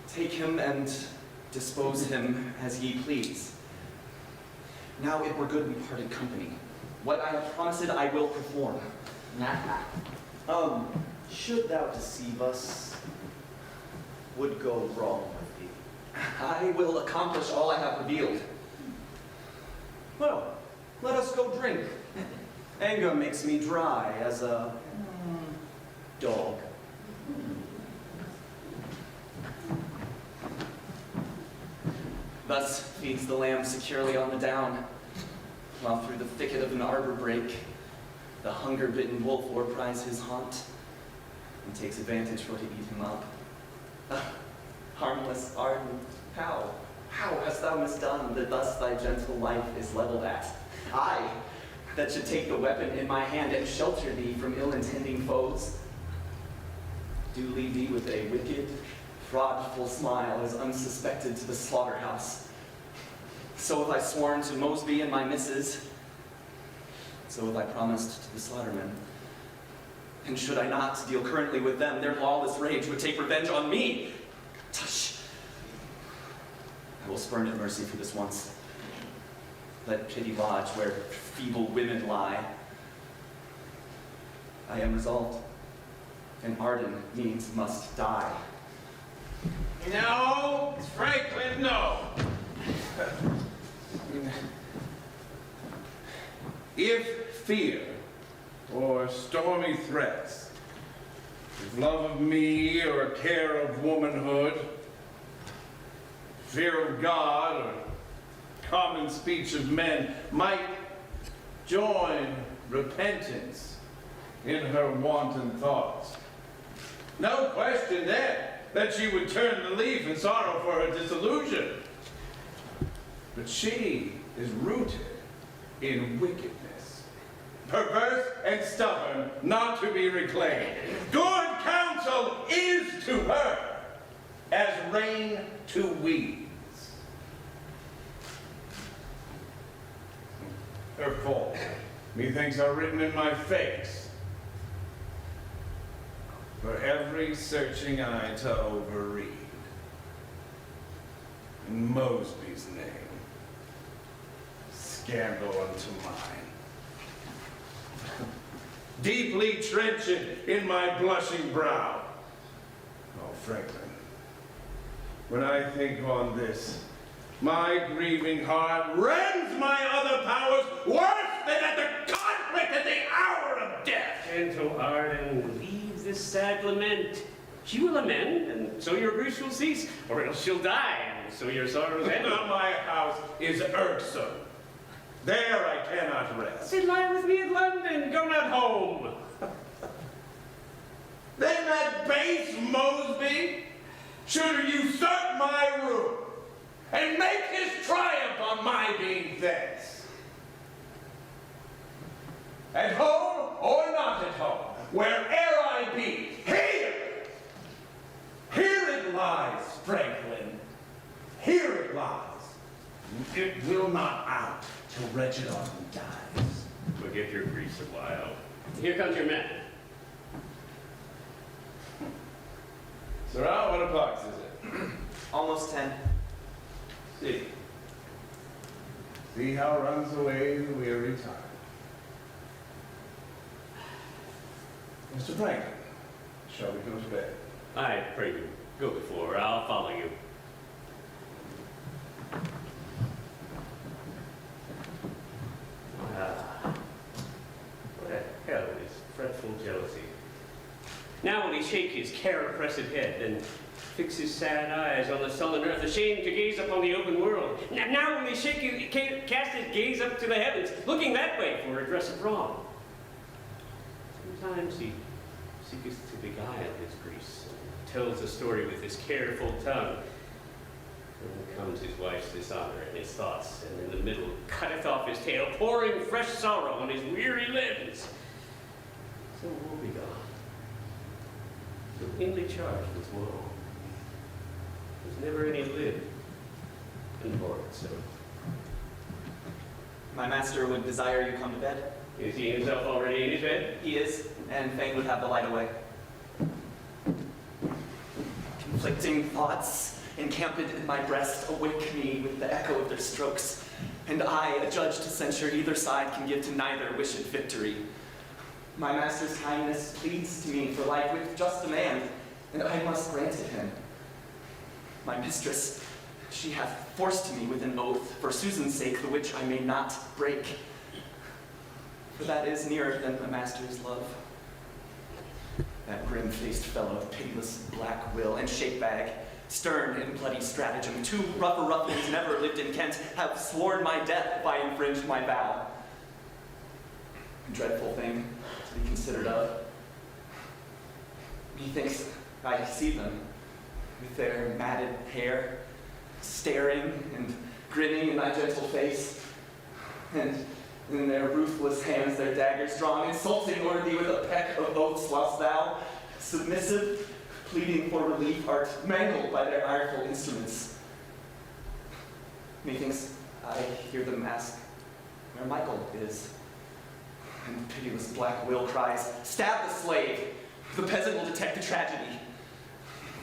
take him and dispose him as ye please. Now it were good we parted company. What I have promised I will perform. Should thou deceive us, would go wrong with thee. I will accomplish all I have revealed. Well, let us go drink. Anger makes me dry as a dog. Thus feeds the lamb securely on the down, while through the thicket of an arbor brake, the hunger-bitten wolf o'erpries his haunt, and takes advantage for to eat him up. Harmless Arden, how hast thou misdone that thus thy gentle life is leveled at? I, that should take the weapon in my hand and shelter thee from ill-intending foes, do leave thee with a wicked, fraudful smile as unsuspected to the slaughterhouse. So have I sworn to Mosby and my missus, so have I promised to the slaughtermen. And should I not deal currently with them, their lawless rage would take revenge on me. Tush! I will spurn at mercy for this once. Let pity lodge where feeble women lie. I am resolved, and Arden needs must die. No, Franklin, no. If fear or stormy threats, if love of me or care of womanhood, fear of God or common speech of men might join repentance in her wanton thoughts, no question then that she would turn the leaf in sorrow for her disillusion. But she is rooted in wickedness. Perverse and stubborn, not to be reclaimed. Good counsel is to her as rain to weeds. Her faults, methinks, are written in my face. For every searching eye to overread. In Mosby's name, scandal unto mine. Deeply trenchant in my blushing brow. Oh, Franklin, when I think on this, my grieving heart rends my other powers worse than at the conflict at the hour of death. Gentle Arden, leave this sad lament. She will amend, and so your griefs will cease, or else she'll die, and so your sorrows end. My house is irksome. There I cannot rest. Then lie with me in London, go not home. Then that base Mosby should usurp my room and make his triumph on my being thence. At home or not at home, where'er I be, here it lies, Franklin. Here it lies. It will not out till wretched Arden dies. Forget your griefs a while. Here comes your man. Sirrah, what o'clock is it? Almost 10. See how runs away the weary time. Mr. Franklin, shall we go to bed? I pray you, go before, I'll follow you. What the hell is fretful jealousy? Now will he shake his care-oppressed head, and fix his sad eyes on the sullen earth, ashamed to gaze upon the open world. Now will he cast his gaze up to the heavens, looking that way for redress of wrong. Sometimes he seeketh to beguile his griefs, and tells a story with his careful tongue. Then comes his wife's dishonor in his thoughts, and in the middle cutteth off his tale, pouring fresh sorrow on his weary limbs. So woebegone, so inly charged with woe. There's never any lid, and bore it so. My master would desire you come to bed. Is he himself already in his bed? He is, and fain would have the light away. Conflicting thoughts encamped in my breast awake me with the echo of their strokes, and I, a judge to censure either side, can give to neither wished victory. My master's kindness pleads to me for life with just demand, and I must grant it him. My mistress, she hath forced me with an oath, for Susan's sake, the which I may not break. For that is nearer than a master's love. That grim-faced fellow, pitiless black will and shake-bag, stern in bloody stratagem, two rougher ruffians never lived in Kent, have sworn my death if I infringed my vow. A dreadful thing to be considered of. Methinks I see them, with their matted hair, staring and grinning in my gentle face, and in their ruthless hands their daggers drawn, insulting o'er thee with a peck of oaths, whilst thou, submissive, pleading for relief, art mangled by their ireful instruments. Methinks I hear them ask where Michael is, and pitiless black will cries, "Stab the slave! The peasant will detect the tragedy."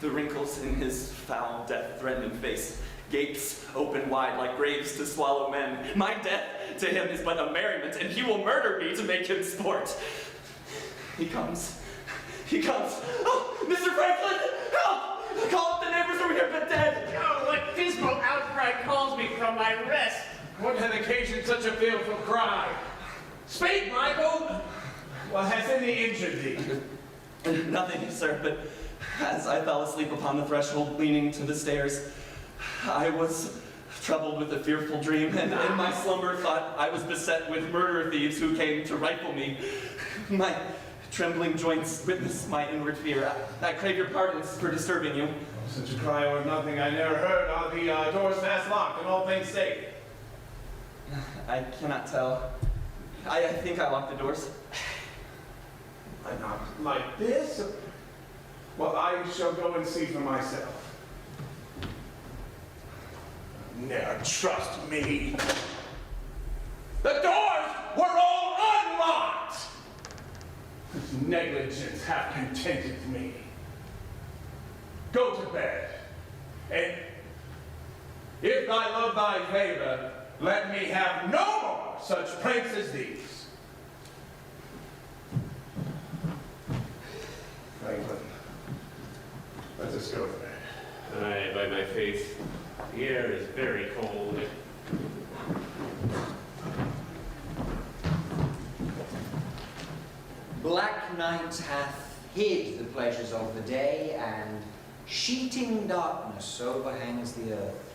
The wrinkles in his foul, death-threatening face gapes open wide like graves to swallow men. My death to him is but a merriment, and he will murder me to make him sport. He comes. He comes. Oh, Mr. Franklin, help! Call up the neighbors, or we are but dead. Oh, what dismal outcry calls me from my rest. What had occasioned such a fearful cry? Speak, Michael! What has any injured thee? Nothing, sir, but as I fell asleep upon the threshold, leaning to the stairs, I was troubled with a fearful dream, and in my slumber thought I was beset with murder thieves who came to rifle me. My trembling joints witness my inward fear. I crave your pardons for disturbing you. Such a cry or nothing I never heard. Are the doors fast locked and all things safe? I cannot tell. I think I locked the doors. Not like this. Well, I shall go and see for myself. Ne'er trust me. The doors were all unlocked. Negligence hath contented me. Go to bed, and if thy love thy favor, let me have no more such pranks as these. Franklin, let us go to bed. Aye, by my faith, the air is very cold. Black night hath hid the pleasures of the day, and sheeting darkness overhangs the earth.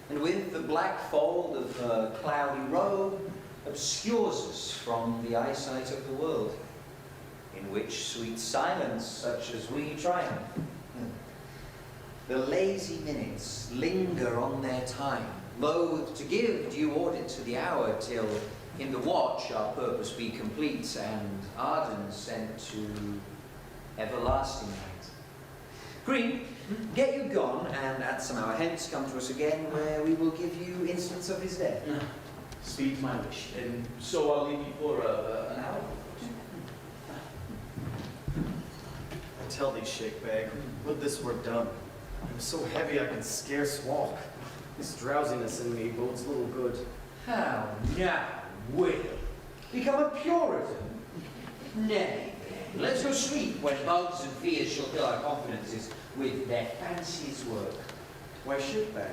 And with the black fold of her cloudy robe, obscures us from the eyesight of the world, in which sweet silence such as we triumph. The lazy minutes linger on their time, loath to give due audit to the hour, till in the watch our purpose be complete, and Arden sent to everlasting night. Green, get you gone, and at some hour hence come to us again, where we will give you instance of his death. Speed my wish, and so I'll leave you for an hour. I tell thee, Shakebag, would this were done. I'm so heavy I can scarce walk. This drowsiness in me bodes little good. How now, Will? Become a Puritan? Nay, let's go sleep when bugs and fears shall fill our confidences with their fancy's work. Why, Shakebag,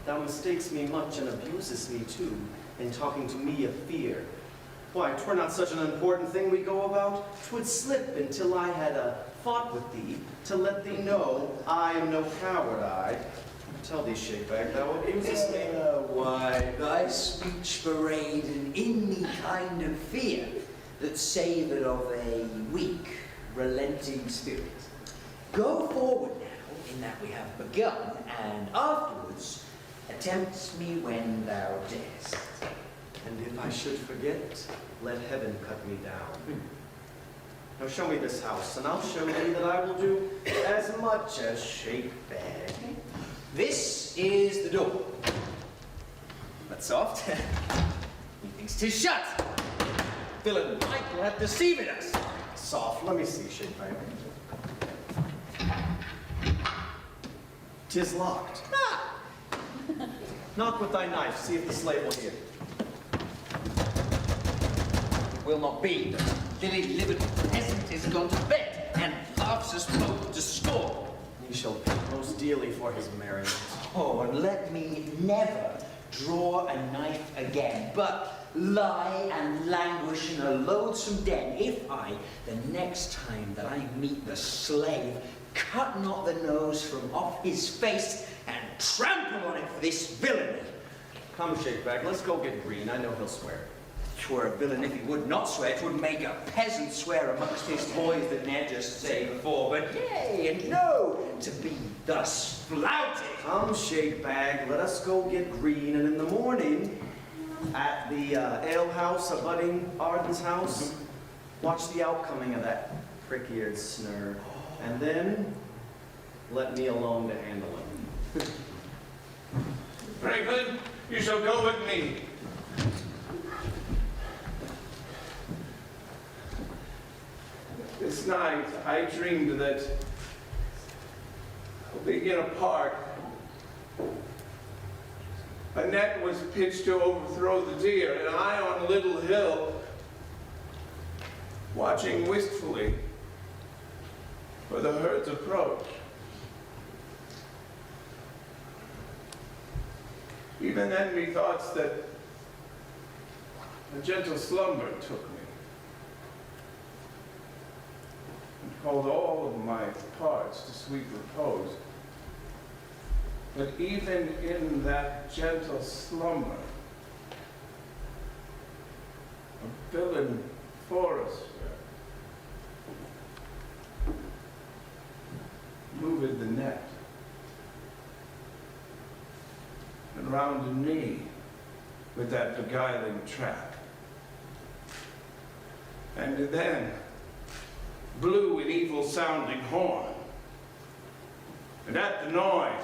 thou mistakes me much and abuses me too, in talking to me of fear. Why, 'twere not such an important thing we go about. 'Twould slip until I had fought with thee, to let thee know I am no coward, I. Tell thee, Shakebag, thou abusest me. Why, thy speech bewrayed an in me kind of fear that savoured of a weak, relenting spirit. Go forward now, in that we have begun, and afterwards attempt me when thou darest. And if I should forget, let heaven cut me down. Now show me this house, and I'll show thee that I will do as much as Shakebag. This is the door. But soft. Methinks 'tis shut. Villain Michael hath deceived us. Soft, let me see, Shakebag. 'Tis locked. Ah! Knock with thy knife, see if the slave will hear. Will not be. The lily-livered peasant is gone to bed, and laughs us both to scorn. He shall pay most dearly for his merriment. Oh, and let me never draw a knife again, but lie and languish in a loathsome den, if I, the next time that I meet the slave, cut not the nose from off his face and trample on it for this villainy. Come, Shakebag, let's go get Green. I know he'll swear. 'Twere a villain if he would not swear. 'Twould make a peasant swear amongst his boys that ne'er just say before. But yea and no, to be thus flouted. Come, Shakebag, let us go get Green, and in the morning, at the alehouse abutting Arden's house, watch the outcoming of that prick-eared snur, and then let me alone to handle him. Franklin, you shall go with me. This night, I dreamed that being in a park, a net was pitched to overthrow the deer, and I on a little hill, watching wistfully for the herd's approach. Even then, methoughts that a gentle slumber took me, and called all of my parts to sweet repose. But even in that gentle slumber, a villain forester moved the net, and round me with that beguiling trap. And then blew an evil-sounding horn. And at the noise,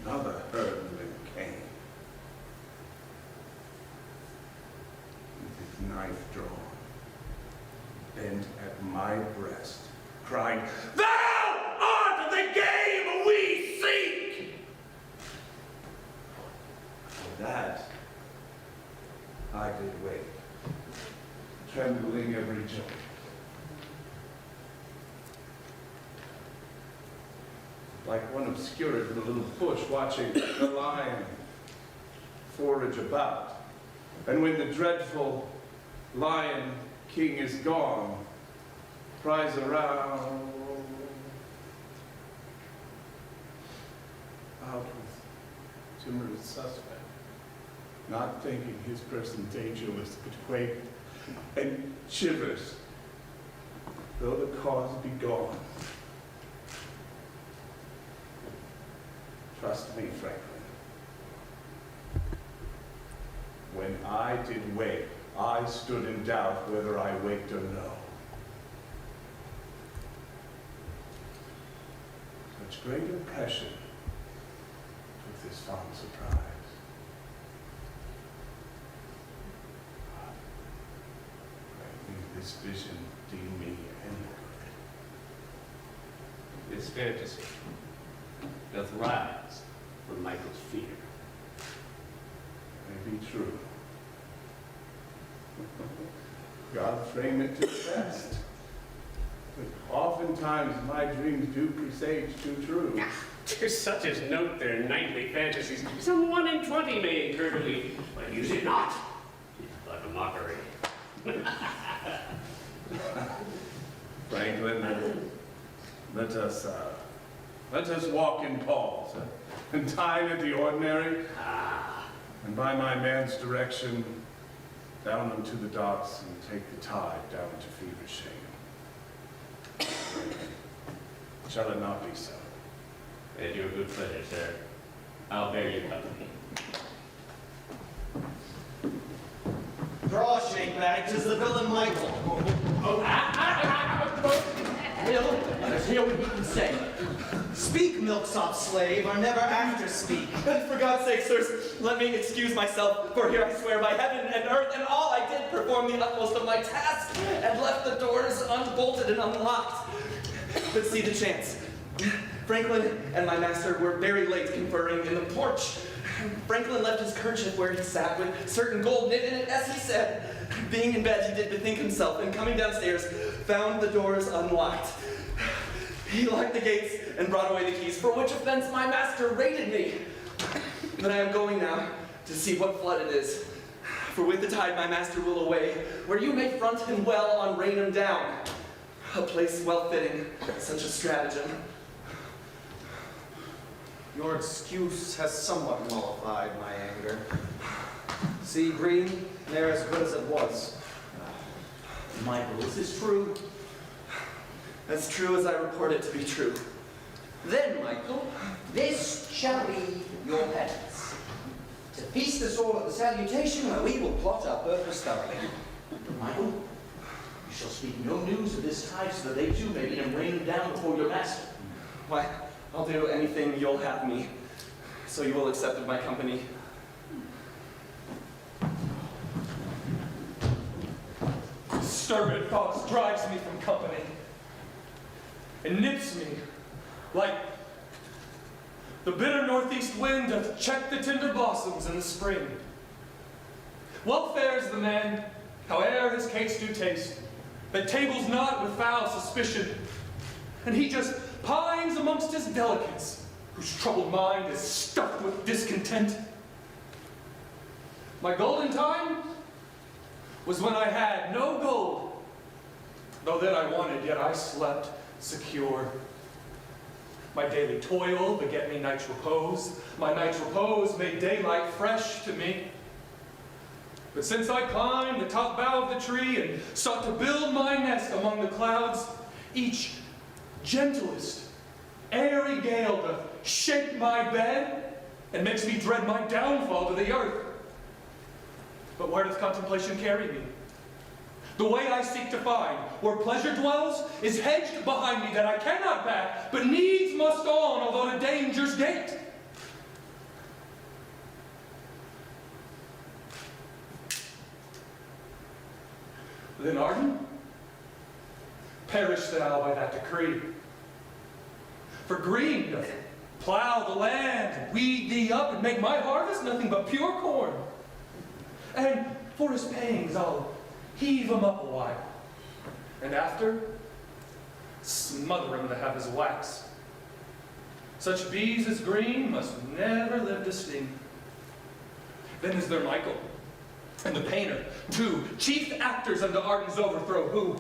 another herdman came, with his knife drawn, bent at my breast, crying, "Thou art the game we seek!" For that, I did wait, trembling every joint. Like one obscured in a little bush watching the lion forage about. And when the dreadful lion king is gone, cries around, out with timorous suspect, not thinking his person dangerous, but quaked and shivers, though the cause be gone. Trust me, Franklin. When I did wake, I stood in doubt whether I waked or no. Such great impression took this fond surprise. This vision deem me any good. This fantasy doth rise from Michael's fear. May be true. God frame it to the best. But oftentimes my dreams do presage too true. To such as note their nightly fantasies, some 1 in 20 may incur to believe, but use it not, but a mockery. Franklin, let us walk in pause, and dine at the ordinary, and by my man's direction, down unto the docks and take the tide down to Fevershame. Shall it not be so? At your good pleasure, sir. I'll bear you company. Draw, shake-bag, 'tis the villain Michael. Will, let us hear what he can say. Speak, milksop slave, or never after speak. For God's sake, sirs, let me excuse myself, for here I swear by heaven and earth and all I did perform the utmost of my task, and left the doors unbolted and unlocked. But see the chance. Franklin and my master were very late conferring in the porch. Franklin left his kerchief where he sat with certain gold knit in it, as he said. Being in bed, he did bethink himself, and coming downstairs, found the doors unlocked. He locked the gates and brought away the keys, for which offense my master rated me. But I am going now to see what flood it is. For with the tide my master will away, where you may front him well on Raynham Down, a place well fitting such a stratagem. Your excuse has somewhat mollified my anger. See, Green, they're as good as it was. Michael, is this true? As true as I report it to be true. Then, Michael, this shall be your penance. To feast us all at the salutation where we will plot our purpose thoroughly. Michael, you shall speak no news of this tide so that they too may be rained down before your master. Why, I'll do anything you'll have me, so you will accept of my company. Disturbed thoughts drives me from company and nips me like the bitter northeast wind doth check the tender blossoms in the spring. Well fares the man, howe'er his case do taste, that tables not with foul suspicion, and he just pines amongst his delicates, whose troubled mind is stuffed with discontent. My golden time was when I had no gold, though that I wanted, yet I slept secure. My daily toil beget me night's repose. My night's repose made daylight fresh to me. But since I climbed the top bough of the tree and sought to build my nest among the clouds, each gentlest, airy gale doth shake my bed and makes me dread my downfall to the earth. But where doth contemplation carry me? The way I seek to find, where pleasure dwells, is hedged behind me that I cannot back, but needs must on, although to danger's gate. Then Arden, perish thou by that decree. For green doth plow the land, weed thee up, and make my harvest nothing but pure corn. And for his pangs I'll heave him up a while, and after, smother him to have his wax. Such bees as green must never live to sting. Then is there Michael, and the painter, two chief actors unto Arden's overthrow, who,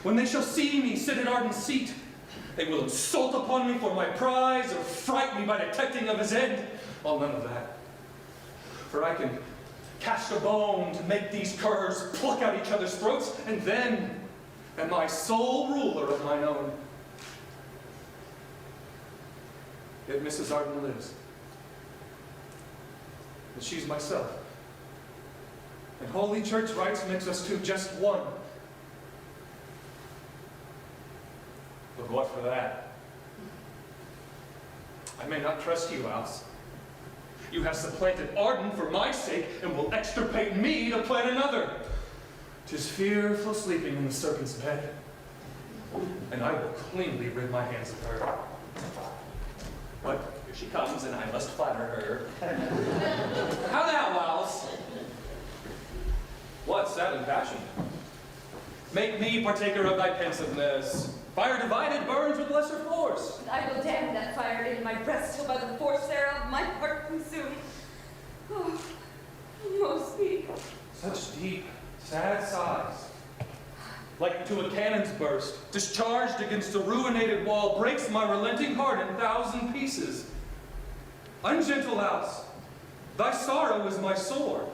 when they shall see me sit in Arden's seat, they will insult upon me for my prize, or fright me by detecting of his end. Well, none of that. For I can cast a bone to make these curs pluck out each other's throats, and then am I sole ruler of mine own. Yet Mrs. Arden lives. And she's myself. And Holy Church rites makes us two just one. But what for that? I may not trust you, Alice. You have supplanted Arden for my sake, and will extirpate me to plan another. 'Tis fearful sleeping in the serpent's bed, and I will cleanly rid my hands of her. But here she comes, and I must flatter her. How now, Alice? What sad and passion? Make me partaker of thy pensiveness. Fire divided burns with lesser force. I will damn that fire in my breast till by the force thereof my heart consume. Oh, Mosby. Such deep, sad sighs, like to a cannon's burst, discharged against a ruinated wall, breaks my relenting heart in 1,000 pieces. Ungentle Alice, thy sorrow is my sword.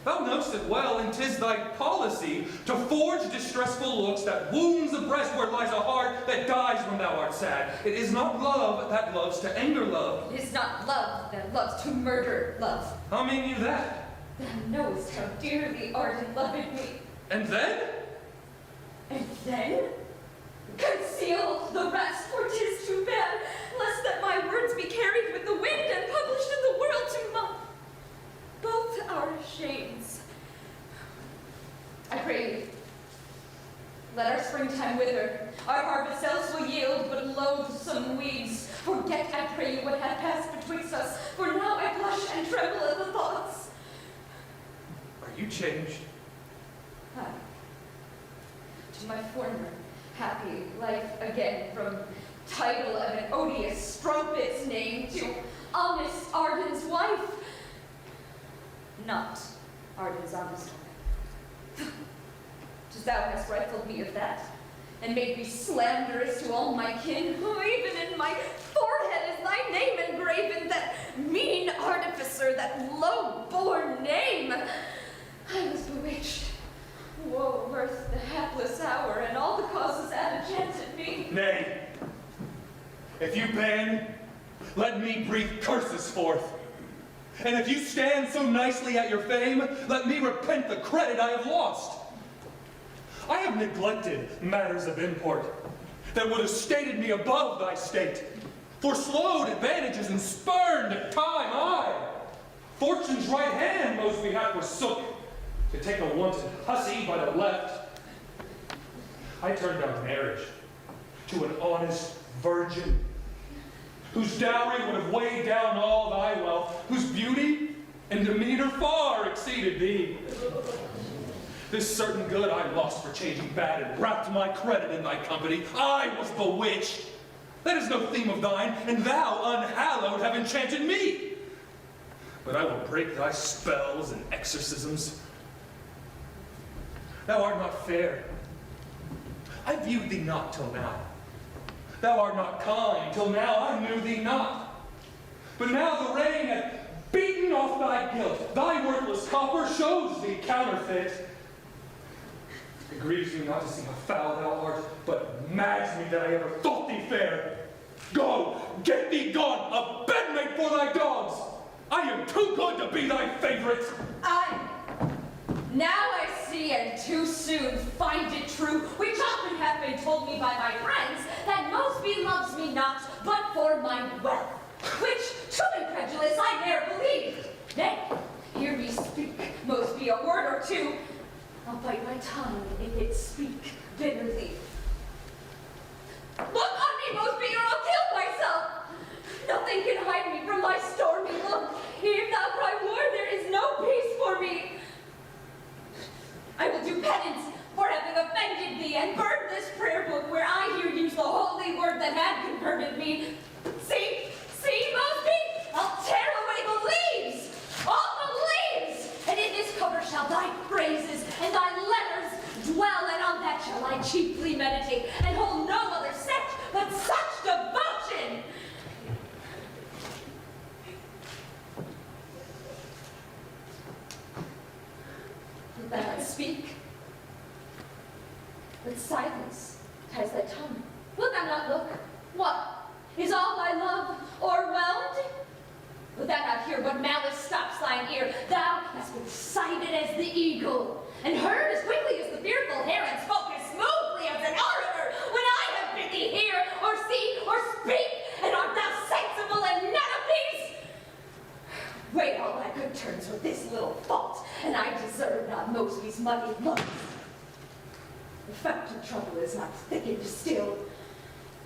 Thou know'st it well, and 'tis thy policy to forge distressful looks that wounds the breast where lies a heart that dies when thou art sad. It is not love that loves to anger love. It is not love that loves to murder love. How mean you that? Thou knowest how dearly Arden loved me. And then? And then? Conceal the rest, for 'tis too bad, lest that my words be carried with the wind and published in the world to mock both our shames. I pray you, let our springtime wither, our harvest else will yield but loathsome weeds. Forget, I pray you, what hath passed betwixt us, for now I blush and tremble at the thoughts. Are you changed? Aye. To my former happy life again, from title of an odious strumpet's name to honest Arden's wife. Not Arden's honest wife. 'Tis thou hast rifled me of that, and made me slanderous to all my kin, who even in my forehead is thy name engraven, that mean artificer, that low-born name. I was bewitched. Woe worth the hapless hour, and all the causes that enchanted me. Nay, if you ban, let me breathe curses forth. And if you stand so nicely at your fame, let me repent the credit I have lost. I have neglected matters of import that would have stated me above thy state, forslowed advantages and spurned at time. I, fortune's right hand, most we have forsook, to take a wanted hussy by the left. I turned down marriage to an honest virgin, whose dowry would have weighed down all thy wealth, whose beauty and demeanor far exceeded thee. This certain good I lost for changing bad, and wrapped my credit in thy company. I was bewitched. That is no theme of thine, and thou, unhallowed, have enchanted me. But I will break thy spells and exorcisms. Thou art not fair. I viewed thee not till now. Thou art not kind, till now I knew thee not. But now the rain hath beaten off thy guilt. Thy worthless copper shows thee counterfeit. It grieves me not to see how foul thou art, but mags me that I ever thought thee fair. Go, get thee gone, a bedmate for thy dogs! I am too good to be thy favorite! Now I see and too soon find it true, which often hath been told me by my friends, that Mosby loves me not, but for my wealth, which, too incredulous, I ne'er believed. Nay, hear me speak, Mosby, a word or two. I'll bite my tongue if it speak bitterly. Look on me, Mosby, or I'll kill myself. Nothing can hide me from thy stormy look. If thou cry war, there is no peace for me. I will do penance for having offended thee and burn this prayer book where I here use the holy word that had converted me. See, Mosby, I'll tear away the leaves, all the leaves, and in this cover shall thy praises and thy letters dwell, and on that shall I chiefly meditate and hold no other sect but such devotion. Wilt thou not speak? With silence ties thy tongue. Wilt thou not look? What? Is all thy love o'erwhelmed? Wilt thou not hear what malice stops thine ear? Thou hast been sighted as the eagle, and heard as quickly as the fearful heron, spoke as smoothly as an orator, when I have bid thee hear, or see, or speak, and art thou sensible and not of peace? Weigh all thy good turns with this little fault, and I deserve not Mosby's money looks. The fact of trouble is not thickened still.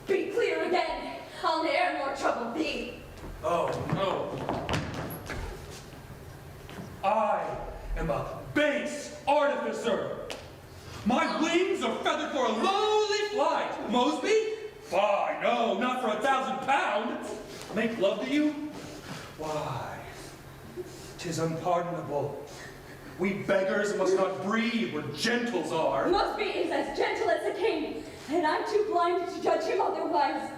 Be clear again, I'll ne'er more trouble thee. Oh, no. I am a base artificer. My wings are feathered for a lowly flight. Mosby? Fie, no, not for 1,000 pounds. Make love to you? Why, 'tis unpardonable. We beggars must not breed where gentles are. Mosby is as gentle as a king, and I'm too blind to judge him otherwise.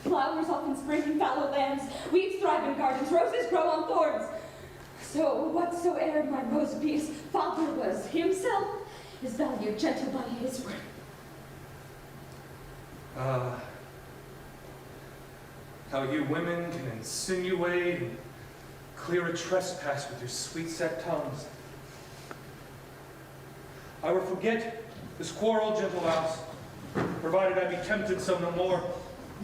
Flowers often spring in fallow lands, weeds thrive in gardens, roses grow on thorns. So whatsoe'er my Mosby's father was himself is valued gentle by his word. How you women can insinuate and clear a trespass with your sweet-set tongues. I will forget this quarrel, gentle Alice, provided I be tempted so no more.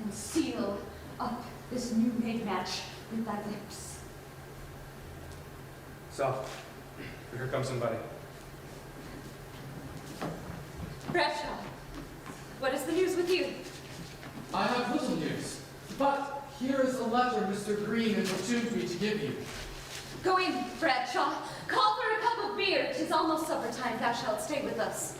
And seal up this new-made match with thy lips. So, here comes somebody. Bradshaw, what is the news with you? I have little news, but here is a letter Mr. Green importuned me to give you. Go in, Bradshaw. Call for a cup of beer. 'Tis almost supper time. Thou shalt stay with us.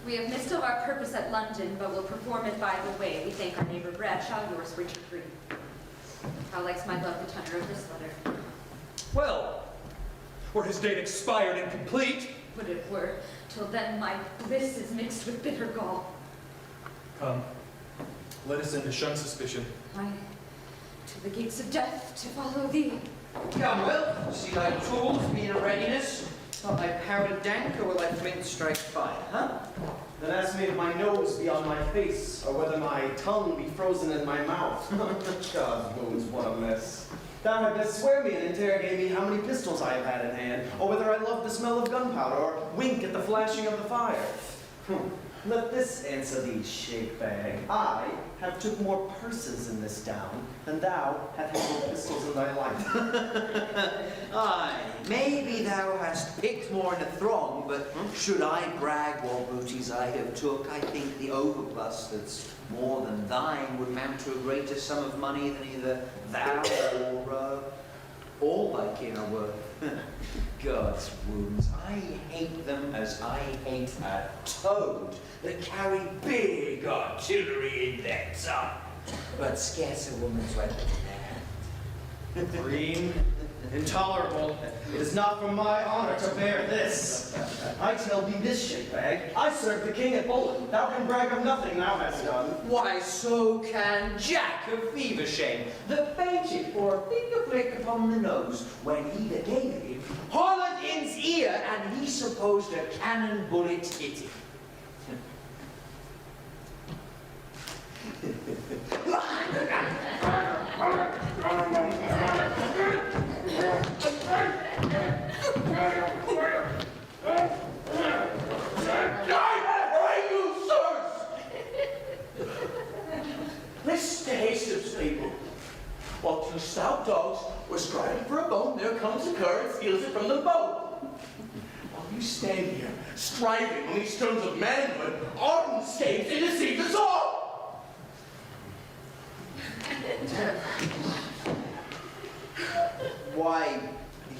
We have missed of our purpose at London, but will perform it by the way. We thank our neighbor Bradshaw, yours Richard Green. How likes my love the tenor of this letter? Well, were his date expired and complete? Would it were, till then my bliss is mixed with bitter gall. Come, let us in to shun suspicion. I, to the gates of death, to follow thee. Come, Will, see thy tools be in readiness. Not thy powdered dank, or will thy flint strike fire, huh? Then ask me if my nose be on my face, or whether my tongue be frozen in my mouth. God moons, what a mess. Thou had best swear me and interrogate me how many pistols I have had in hand, or whether I love the smell of gunpowder, or wink at the flashing of the fire. Let this answer thee, shake-bag. I have took more purses in this down than thou hast had more pistols in thy life. Aye, maybe thou hast picked more in a throng, but should I brag what booties I have took, I think the overplus that's more than thine would mount to a greater sum of money than either thou or all thy kin are worth. God's wounds, I hate them as I hate a toad that carry big artillery in their tongue, but scarce a woman's weapon there. Green, intolerable. It is not for my honor to bear this. I tell thee this, shake-bag. I served the king at Bolton. Thou can brag of nothing thou hast done. Why, so can Jack of Fevershame, the fated or a finger flick upon the nose, when he that gave it him hollered in's ear, and he supposed a cannon bullet hit him. Mr. Haste's stable. While two stout dogs were striving for a bone, there comes a cur and steals it from them both. While you stand here, striving on these terms of manhood, Arden escapes and deceives us all! Why,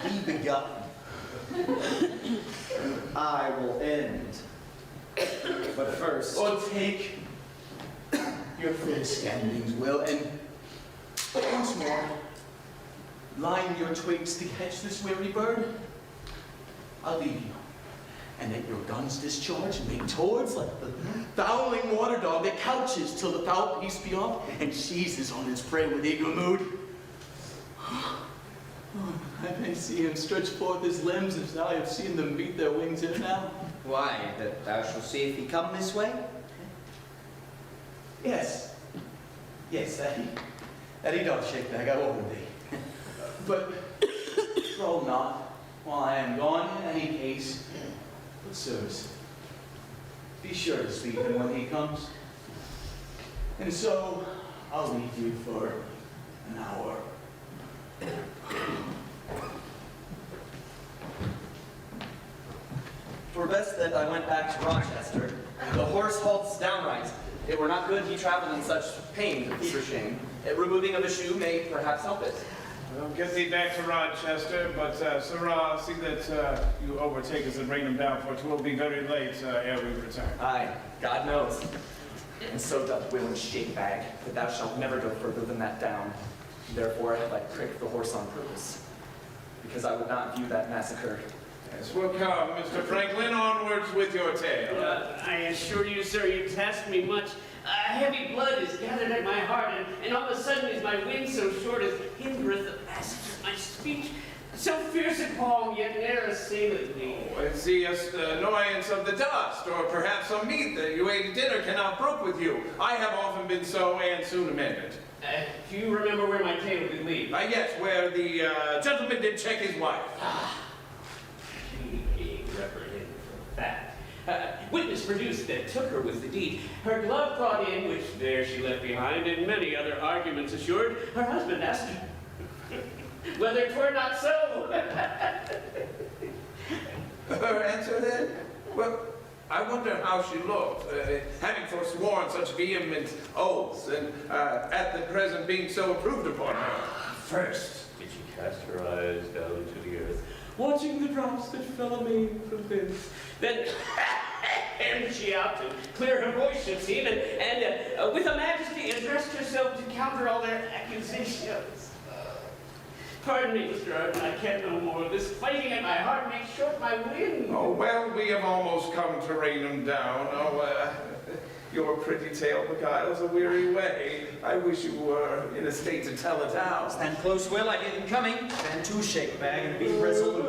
he begun. I will end. But first... Or take your friend's standings, Will, and once more, line your twigs to catch this weary bird. I'll leave you, and let your guns discharge and make towards like the fowling water dog that couches till the foul beast be off and seizes on its prey with eager mood. I may see him stretch forth his limbs as I have seen them beat their wings ere now. Why, that thou shalt see if he come this way? Yes. Yes, that he does, Shakespeare, I warn thee. But troll not while I am gone in any case. But sirs, be sure to speak him when he comes. And so I'll leave you for an hour. Twere best that I went back to Rochester. The horse halts downright. It were not good he traveled in such pain to Fevershame. Removing of a shoe may perhaps help it. Well, get thee back to Rochester, but Sirrah, see that you overtake us at Raynham Down, for 'twill be very late ere we return. Aye, God knows. And so doth Will and Shakebag, that thou shalt never go further than that down. Therefore have I pricked the horse on purpose, because I would not view that massacre. Yes, well, come, Mr. Franklin, onwards with your tale. I assure you, sir, you task me much. Heavy blood is gathered at my heart, and all of a sudden is my wind so short as hindereth the passage of my speech. So fierce a calm, yet ne'er assaileth me. It's the annoyance of the dust, or perhaps some meat that you ate at dinner cannot brook with you. I have often been so, and soon amend it. Do you remember where my tale did lead? Yes, where the gentleman did check his wife. She being reprehended for that. Witness produced that took her was the deed. Her glove brought in, which there she left behind, and many other arguments assured. Her husband asked her whether 'twere not so. Her answer then? Well, I wonder how she looked, having forsworn such vehement oaths, and at the present being so approved upon her. First did she cast her eyes down to the earth, watching the drops that fell amain from thence. Then hemmed she out to clear her voice, should seem, and with a majesty addressed herself to counter all their accusations. Pardon me, Mr. Arden, I can't no more. This fighting at my heart makes short my wind. Oh, well, we have almost come to Raynham Down. Your pretty tale beguiles a weary way. I wish you were in a state to tell it out. Stand close, Will, I hear them coming. Stand to, Shakebag, and be resolute.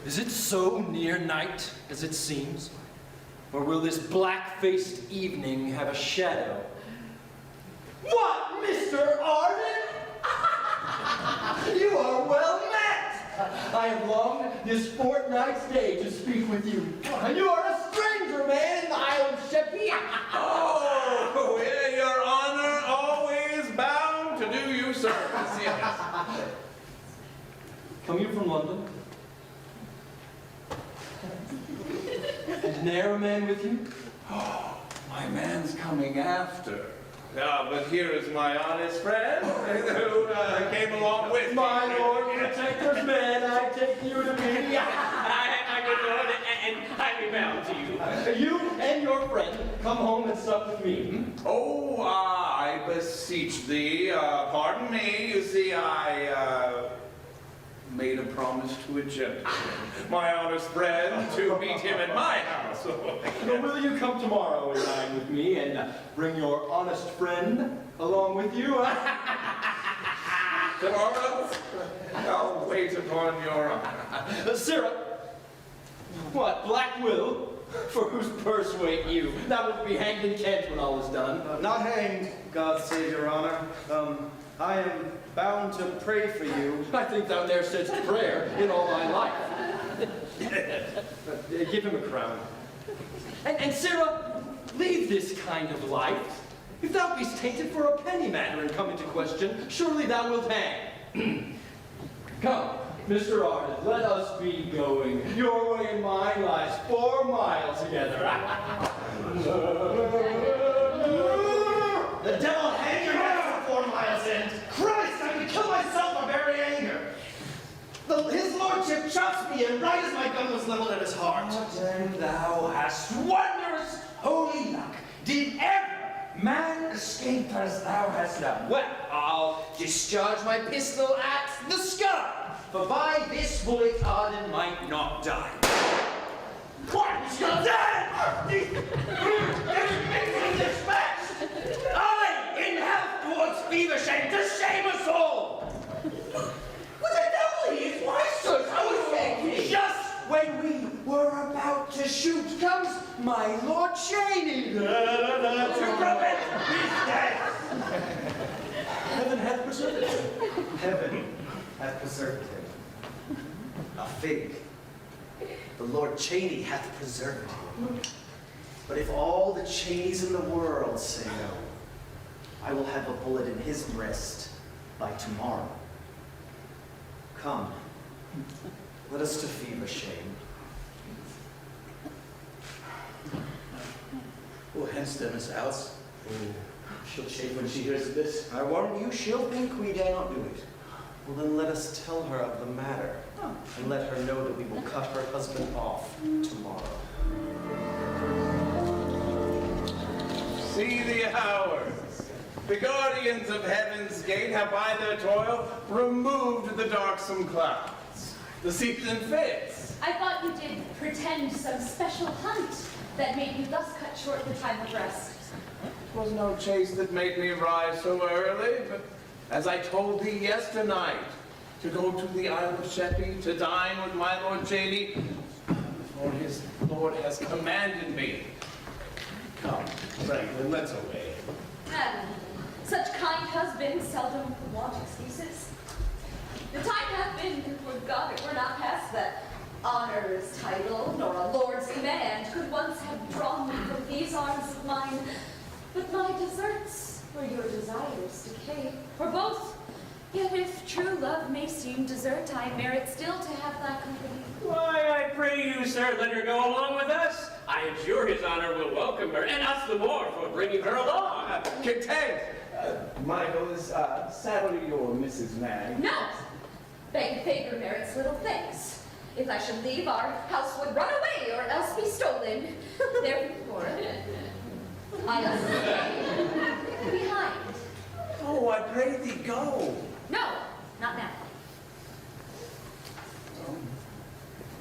Is it so near night as it seems? Or will this black-faced evening have a shadow? What, Mr. Arden? You are well met! I have longed this fortnight's day to speak with you. You are a stranger, man, in the Isle of Shepia. Oh, well, your honor always bound to do you service, yes. Come you from London? And ne'er a man with you? Oh, my man's coming after. Ah, but here is my honest friend who came along with My me. lord protector's man, I take you to be. My good lord, and highly bound to you. You and your friend come home and sup with me. Oh, I beseech thee, pardon me, you see, made a promise to a gentleman, my honest friend, to meet him at my house. So will you come tomorrow and dine with me and bring your honest friend along with you? Tomorrow, I'll wait upon your honor. Sarah, what, Black Will? For whose purse wait you? That would be hanged in Kent when all is done. Not hanged, God save your honor. I am bound to pray for you. I think thou ne'er saidst prayer in all thy life. Give him a crown. And Sarah, leave this kind of life. If thou be'st tainted for a penny matter and come into question, surely thou wilt hang. Come, Mr. Arden, let us be going. Your way and mine lies 4 miles together. The devil hang your head for 4 miles in. Christ, I could kill myself for very anger. His lordship chops me, and right as my gun was leveled at his heart. And thou hast wondrous holy luck. Did ever man escape as thou hast done? Well, I'll discharge my pistol at the skull, for by this bullet Arden might not die. What? You're dead! I, in health towards Fevershame, to shame us all! What the devil he is? Why, sir, I was thinking. Just when we were about to shoot comes my Lord Cheney to prevent his death. Heaven hath preserved him. Heaven hath preserved him. A fig. The Lord Cheney hath preserved him. But if all the Cheneys in the world say no, I will have a bullet in his breast by tomorrow. Come, let us to Fevershame. Oh, hence then, Miss Alice. She'll chafe when she hears of this. I warn you, she'll think we dare not do it. Well, then let us tell her of the matter, and let her know that we will cut her husband off tomorrow. See the hours. The guardians of heaven's gate have by their toil removed the darksome clouds. The season fits. I thought you did pretend some special hunt that made you thus cut short the time of rest. 'Twas no chase that made me rise so early, but as I told thee yesternight, to go to the Isle of Sheppey, to dine with my Lord Cheney, for his lord has commanded me. Come, Franklin, let's away. Such kind husbands seldom want excuses. The time hath been, would God it were not past, that honor's title, nor a lord's command, could once have drawn me from these arms of mine. But my deserts, where your desires decay, or both. Yet if true love may seem desert, I merit still to have thy company. Why, I pray you, sir, let her go along with us. I am sure his honor will welcome her, and us the more for bringing her along. Content! Michael, is Sally your Mrs. Mag? No! Beg favor merits little thanks. If I should leave, our house would run away, or else be stolen. Therefore, I must stay behind. Oh, I pray thee go. No, not now.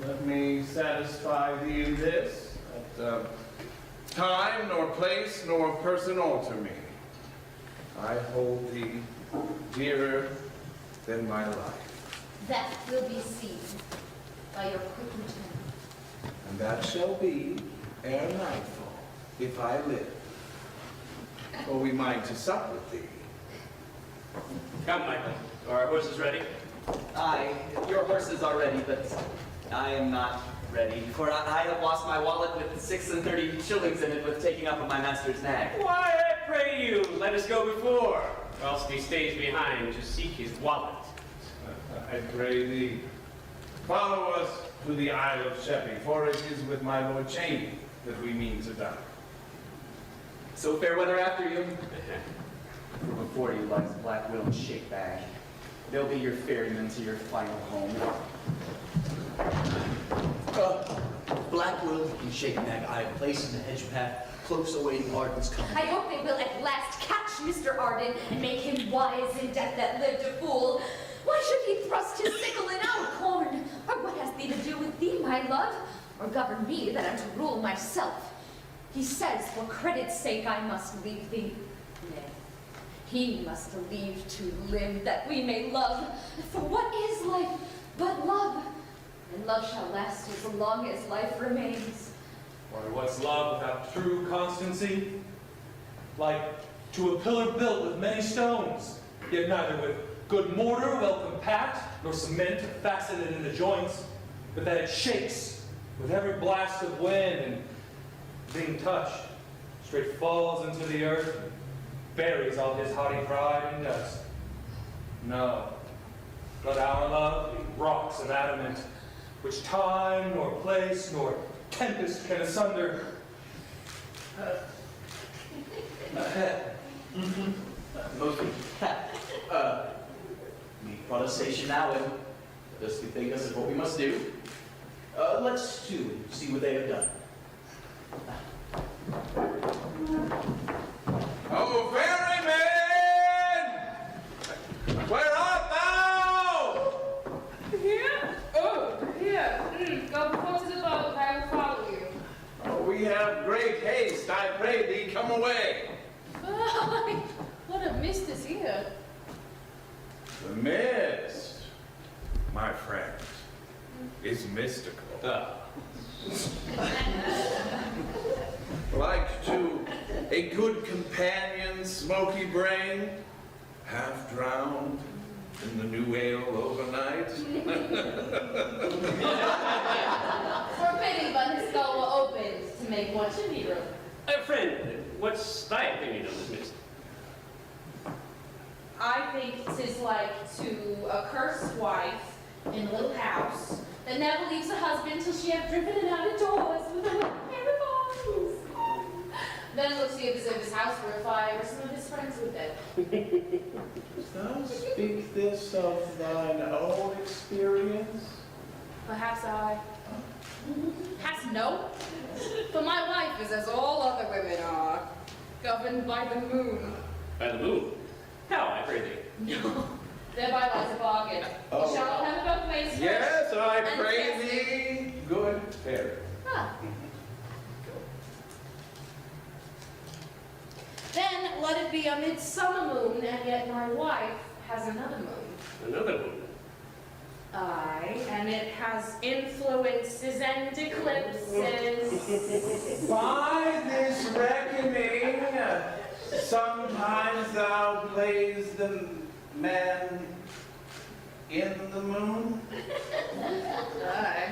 Let me satisfy thee in this, that time, nor place, nor person alter me. I hold thee dearer than my life. That will be seen by your quick return. And that shall be ere nightfall, if I live. Or we mind to sup with thee. Come, Michael. Are our horses ready? Aye, your horses are ready, but I am not ready, for I have lost my wallet with 36 shillings in it with taking up of my master's nag. Why, I pray you, let us go before, whilst he stays behind to seek his wallet. I pray thee, follow us to the Isle of Sheppey, for it is with my Lord Cheney that we mean to dine. So fair weather after you. For before you lies Black Will and Shake Bag. They'll be your ferryman to your final home. Black Will and Shake Bag I have placed in the hedge path, close awaiting Arden's coming. I hope they will at last catch Mr. Arden and make him wise in death that lived a fool. Why should he thrust his sickle in our corn? Or what has thee to do with thee, my love? Or govern me that am to rule myself? He says, for credit's sake I must leave thee. Nay, he must leave to live, that we may love. For what is life but love? And love shall last as long as life remains. Or what's love without true constancy? Like to a pillar built with many stones, yet neither with good mortar well compact, nor cement fastened in the joints, but that it shakes with every blast of wind, and being touched, straight falls into the earth, and buries all his haughty pride in dust. No, let our love be rocks of adamant, which time, nor place, nor tempest can asunder. Me protestation now, and let us bethink us of what we must do. Let's see what they have done. Oh, ferryman! Where art thou? Here? Oh, here. Go before to the boat, I will follow you. Oh, we have great haste. I pray thee, come away. What a mist is here. The mist, my friend, is mystical. Like to a good companion, smoky brain, half drowned in the new ale overnight. Forbidding but his skull will open to make one chimney room. Friend, what's thy opinion of this mist? I think 'tis like to a cursed wife in a little house that never leaves her husband till she have driven it out of doors with a whip pair of arms. Then looks he as if his house were afire or some of his friends were dead. Dost thou speak this of thine own experience? Perhaps I. Hast no? For my wife is as all other women are, governed by the moon. By the moon? How, I pray thee? No, thereby lies a bargain. Oh. We shall have it both ways first. Yes, I and pray yes. thee, good fairy. Ah. Then let it be a midsummer moon, and yet my wife has another moon. Another moon? Aye, and it has influences and eclipses. By this reckoning, sometimes thou plays the man in the moon. Aye.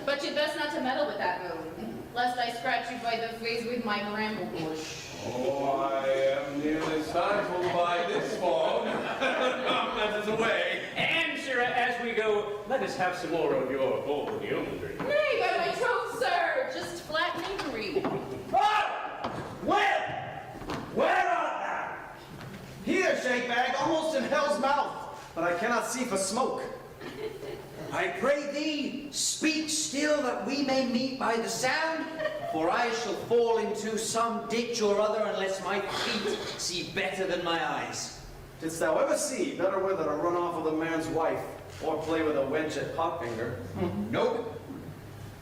But you best not to meddle with that moon, lest I scratch you by the face with my bramble bush. Oh, I am nearly stifled by this fog. That is away. And, sir, as we go, let us have some more of your old yeomanry. Nay, by my troth, sir, just flat knavery. Ah! Where art thou? Here, shakebag, almost in hell's mouth, but I cannot see for smoke. I pray thee, speak still that we may meet by the sound, for I shall fall into some ditch or other unless my feet see better than my eyes. Didst thou ever see better weather to run off with a man's wife, or play with a wench at potfinger? Nope.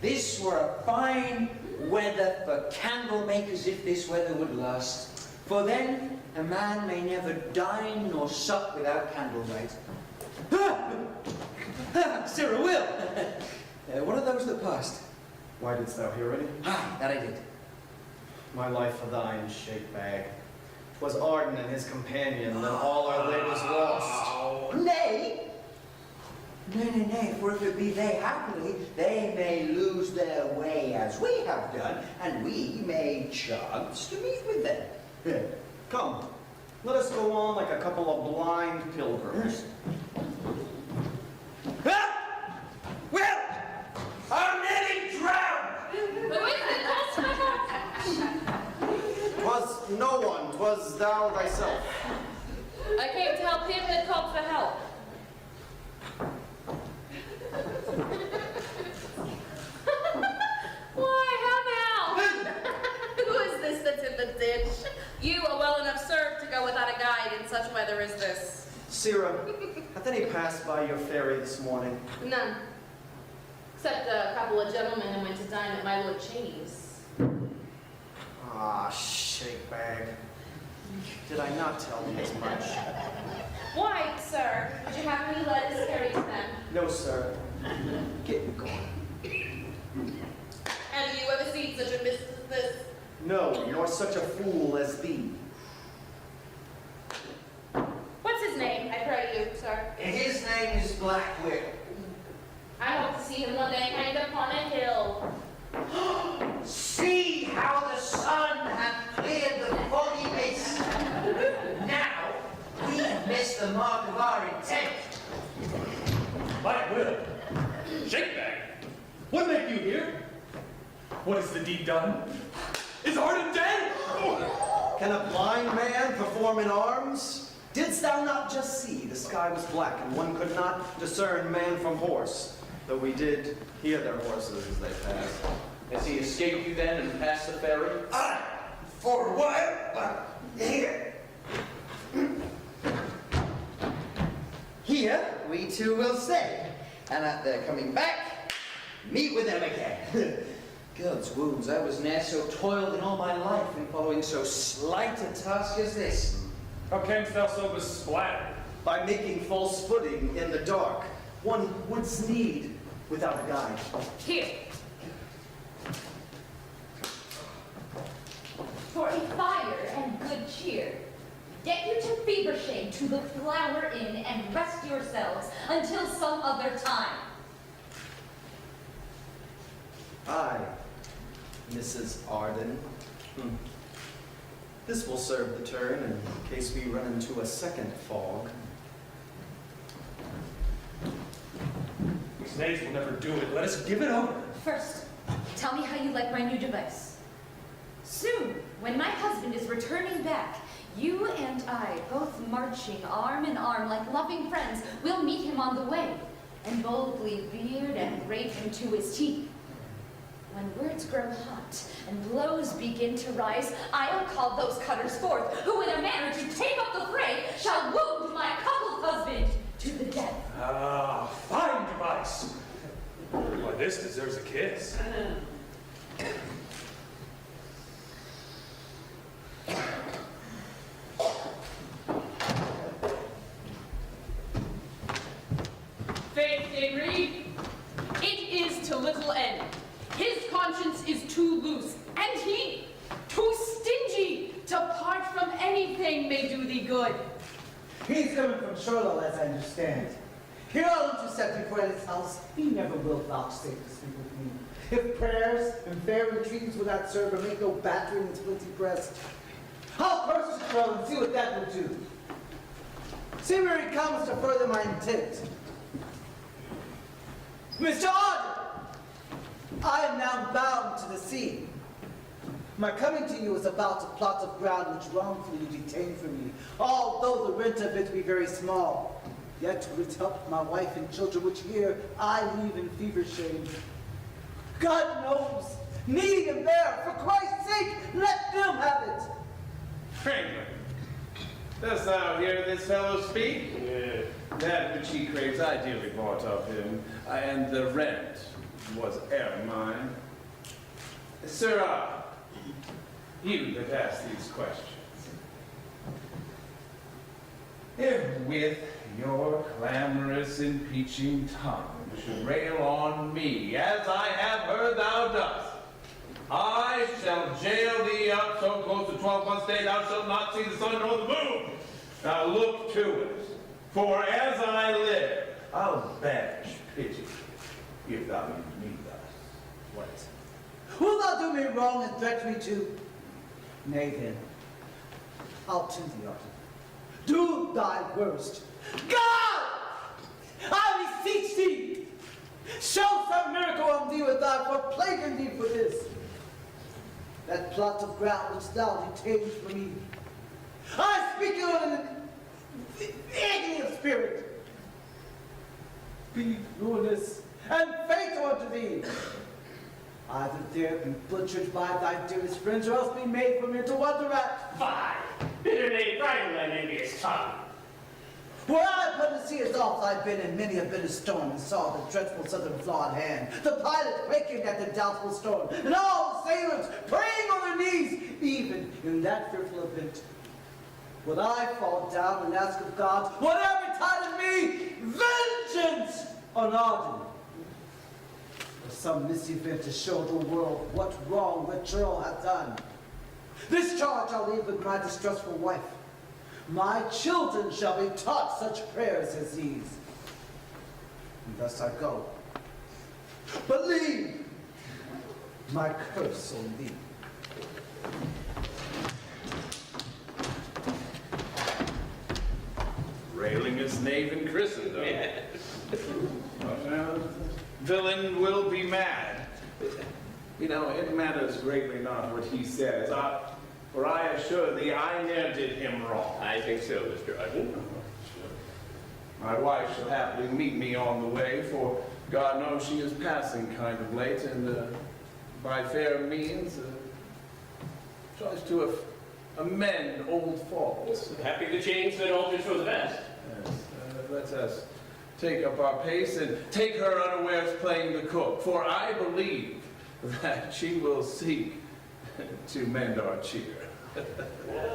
This were a fine weather for candle makers if this weather would last. For then a man may never dine nor sup without candlelight. Sir, Will! One of those that passed. Why didst thou hear any? Ah, that I did. My life for thine, shakebag. 'Twas Arden and his companion, then all our labours lost. Nay! Nay, for if it be they happily, they may lose their way as we have done, and we may chance to meet with them. Here, come, let us go on like a couple of blind pilgrims. Well, I'm nearly drowned! Twas no one, twas thou thyself. I came to help him that called for help. Why, how now? Who is this that's in the ditch? You are well enough served to go without a guide in such weather as this. Sirrah, hath any passed by your ferry this morning? None. Except a couple of gentlemen who went to dine at my Lord Cheney's. Ah, shakebag. Did I not tell you as much? Why, sir? Would you have any letters carried to them? No, sir. Get going. Have you ever seen such a miss as this? No, nor such a fool as thee. What's his name, I pray you, sir? His name is Blackwhip. I hope to see him one day hanged upon a hill. See how the sun hath cleared the foggy mist. Now we've missed the mark of our intent. My will. Shakebag. What make you here? What has the deed done? Is Arden dead? Can a blind man perform in arms? Didst thou not just see the sky was black and one could not discern man from horse? Though we did hear their horses as they passed. Has he escaped you then and passed the ferry? Aye, for a while, but here. Here we two will stay, and at their coming back, meet with them again. God's wounds, I was ne'er so toiled in all my life in following so slight a task as this. How camest thou so besplattered? By making false footing in the dark, one would need without a guide. Here. For a fire and good cheer, get you to Fevershame to the Flower Inn and rest yourselves until some other time. Aye, Mrs. Arden. This will serve the turn in case we run into a second fog. These knaves will never do it. Let us give it over. First, tell me how you like my new device. Soon, when my husband is returning back, you and I, both marching arm in arm like loving friends, will meet him on the way, and boldly beard and rate him to his teeth. When words grow hot and blows begin to rise, I'll call those cutters forth, who in a manner to take up the fray, shall wound my coupled husband to the death. Ah, fine device. Why, this deserves a kiss. Faith they read, it is to little end. His conscience is too loose, and he too stingy to part from anything may do thee good. He's coming from Charlotte, as I understand. Here I'll intercept before his house. He never will vouchsafe to speak with me. If prayers and fair entreaties will not serve or make no battering in his flinty breast, I'll curse his throne and see what that will do. See where he comes to further my intent. Mr. Arden, I am now bound to the sea. My coming to you is about a plot of ground which wrongfully you detained from me, although the rent of it be very small. Yet will it help my wife and children, which here I leave in Fevershame. God knows, needy and bare, for Christ's sake, let them have it. Franklin, dost thou hear this fellow speak? That which he craves I dearly bought of him, and the rent was e'er mine. Sirrah, you that ask these questions, if with your clamorous impeaching tongue should rail on me, as I have heard thou dost, I shall jail thee up so close to 12 months' day thou shalt not see the sun nor the moon. Now look to it, for as I live, I'll banish pity if thou use me thus. What? Will thou do me wrong and threaten me to? Nay then, I'll to thee, Arden. Do thy worst. God! I beseech thee! Show some miracle on thee without for plaguing thee for this. That plot of ground which thou detained from me. I speak you in an agony of spirit. Be ruinous and fatal unto thee. Either there be butchered by thy dearest friends, or else be made from here to wonder at. Fie! Bitter knave, bridle thine envious tongue. Where I put the seas off, I've been in many a bitter storm and saw the dreadful southern flaw at hand, the pilot quaking at the doubtful storm, and all the sailors praying on their knees, even in that fearful event. Would I fall down and ask of God, whatever betided me, vengeance on Arden? Or some misevent to show the world what wrong the churl hath done. This charge I'll leave with my distressful wife. My children shall be taught such prayers as these. And thus I go. But leave my curse on thee. Railingest knave in Christendom. Villain will be mad. You know, it matters greatly not what he says. For I assure thee, I ne'er did him wrong. I think so, Mr. Arden. My wife shall happily meet me on the way, for God knows she is passing kind of late, and by fair means tries to amend old faults. Happy to change that alters for the best. Yes, let us take up our pace and take her unawares playing the cook, for I believe that she will seek to mend our cheer. Well,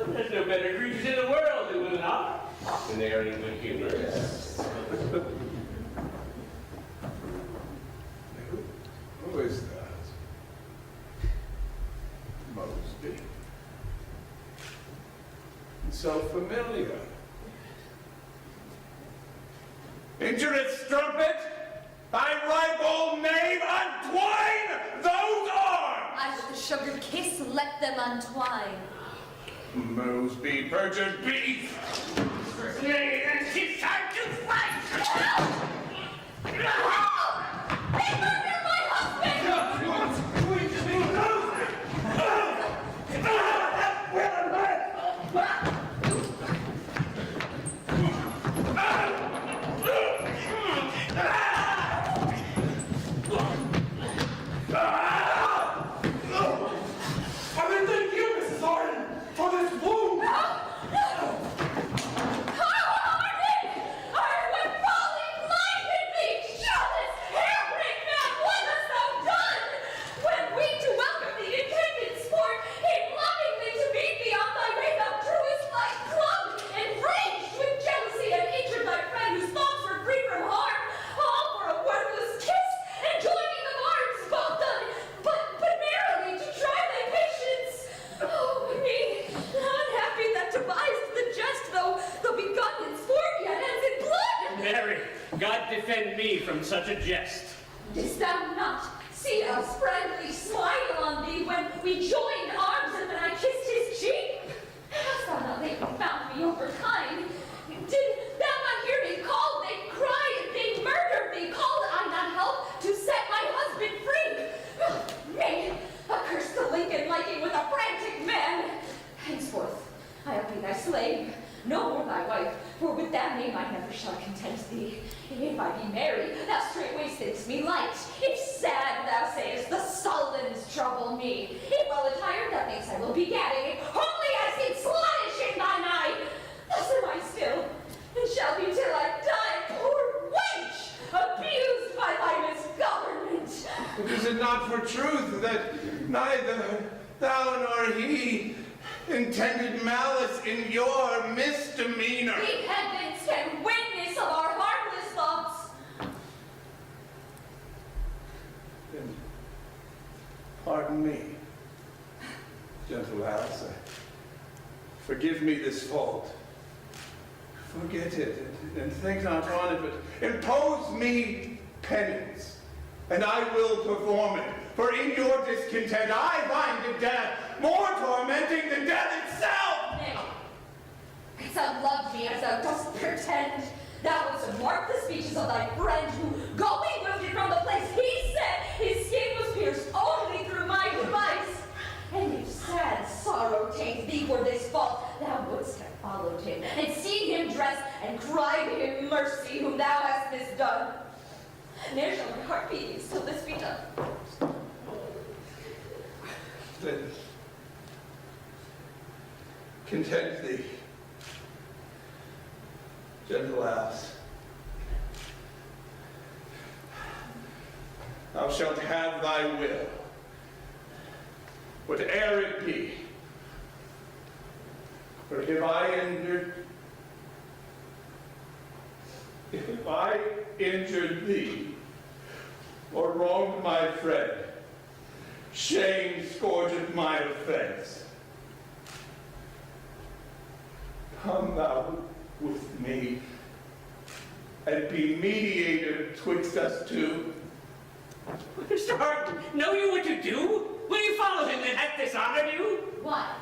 there's no better creatures in the world than women are, when they are in good humor. Yes. Who is that? Mosby. So familiar. Injurious strumpet! Thy ribald knave, untwine those arms! I with a sugar kiss let them untwine. Mosby, perjured beef! Slay and his time to fight! They murdered my husband! I mean, thank you, Mrs. Arden, for this wound. God defend me from such a jest. Didst thou not see us friendly smile on thee when we joined arms and when I kissed his cheek? Hast thou not lately found me overkind? Did thou not hear me call? They cried, they murdered me. Called I not help to set my husband free? Nay, accursed the Lincoln liking with a frantic man. Henceforth, I'll be thy slave, no more thy wife, for with that name I never shall content thee. If I be merry, thou straightway thinkst me light. If sad, thou sayest the sullens trouble me. If well attired, thou thinks I will be gadding. Homely I seem sluggish in thine eye. Thus am I still, and shall be till I die, poor wench, abused by thy misgovernment. But is it not for truth that neither thou nor he intended malice in your misdemeanor? The heavens can witness of our harmless thoughts. Then pardon me, gentle Alice. Forgive me this fault. Forget it, and think not on it, but impose me penance, and I will perform it. For in your discontent I find the death more tormenting than death itself! Nay, as thou loved me as thou dost pretend, thou wouldst mark the speeches of thy friend who, going wounded from the place he said his skin was pierced only through my device. And if sad sorrow take thee for this fault, thou wouldst have followed him, and seen him dressed, and cried him mercy whom thou hast misdone. Ne'er shall my heart beat till this be done. Then content thee. Gentle Alice, thou shalt have thy will, whate'er it be. For if I injured thee, or wronged my friend, shame scourgeth my offense. Come thou with me, and be mediator twixt us two. Mr. Arden, know you what to do? Will you follow him that hath dishonored you? Why?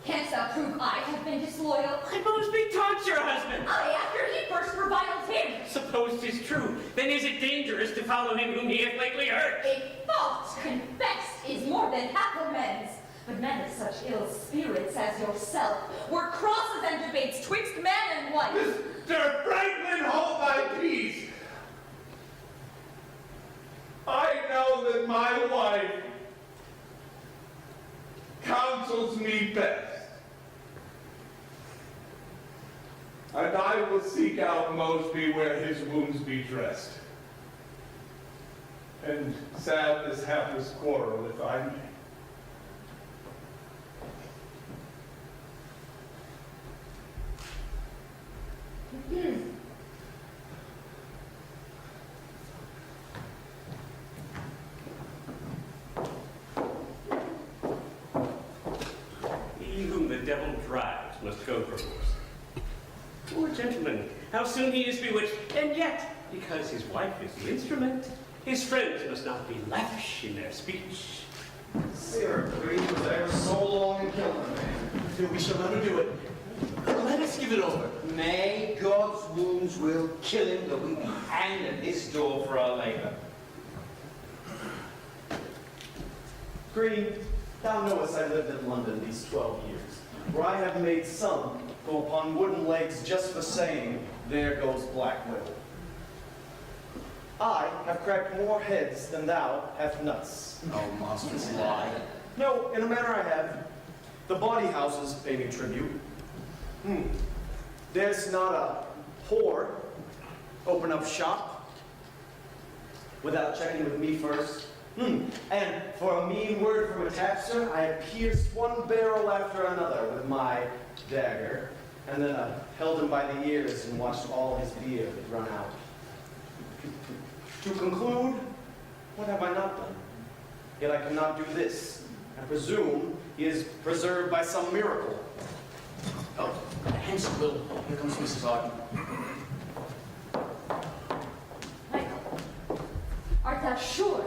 Canst thou prove I have been disloyal? I most be taught your husband. I, after he first reviled him. Suppose 'tis true, then is it dangerous to follow him whom he hath lately hurt? A fault confessed is more than half amends. But men of such ill spirits as yourself were crosses and debates twixt man and wife. Mr. Franklin, hold thy peace. I know that my wife counsels me best. And I will seek out Mosby where his wounds be dressed. And salve this hapless quarrel, if I may. He whom the devil drives must go perforce. Poor gentleman, how soon he is bewitched, and yet, because his wife is the instrument, his friends must not be lavish in their speech. Sir, Green was ever so long in killing a man. We shall never do it. Let us give it over. Nay, God's wounds will kill him, though we be hanged at his door for our labor. Green, thou knowest I lived in London these 12 years, where I have made some go upon wooden legs just for saying, there goes Black Will. I have cracked more heads than thou hast nuts. Oh, monstrous lie. No, in a manner I have. The bawdy houses pay me tribute. There's not a whore open up shop without checking with me first. And for a mean word from a tapster, I have pierced one barrel after another with my dagger, and then held him by the ears and watched all his beard run out. To conclude, what have I not done? Yet I cannot do this. I presume he is preserved by some miracle. Oh, hence it will. Here comes Mrs. Arden. Michael, art thou sure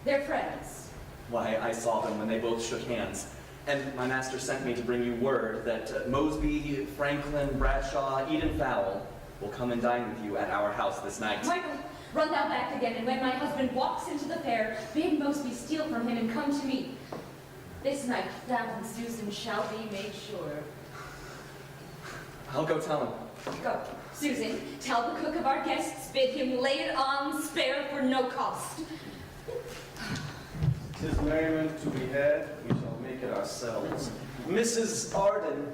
they're friends? Why, I saw them when they both shook hands. And my master sent me to bring you word that Mosby, Franklin, Bradshaw, Eden Fowle will come and dine with you at our house this night. Michael, run thou back again, and when my husband walks into the fair, bid Mosby steal from him and come to me. This night, thou and Susan shall be made sure. I'll go tell him. Go. Susan, tell the cook of our guests, bid him lay it on spare for no cost. 'Tis merriment to be had, we shall make it ourselves. Mrs. Arden,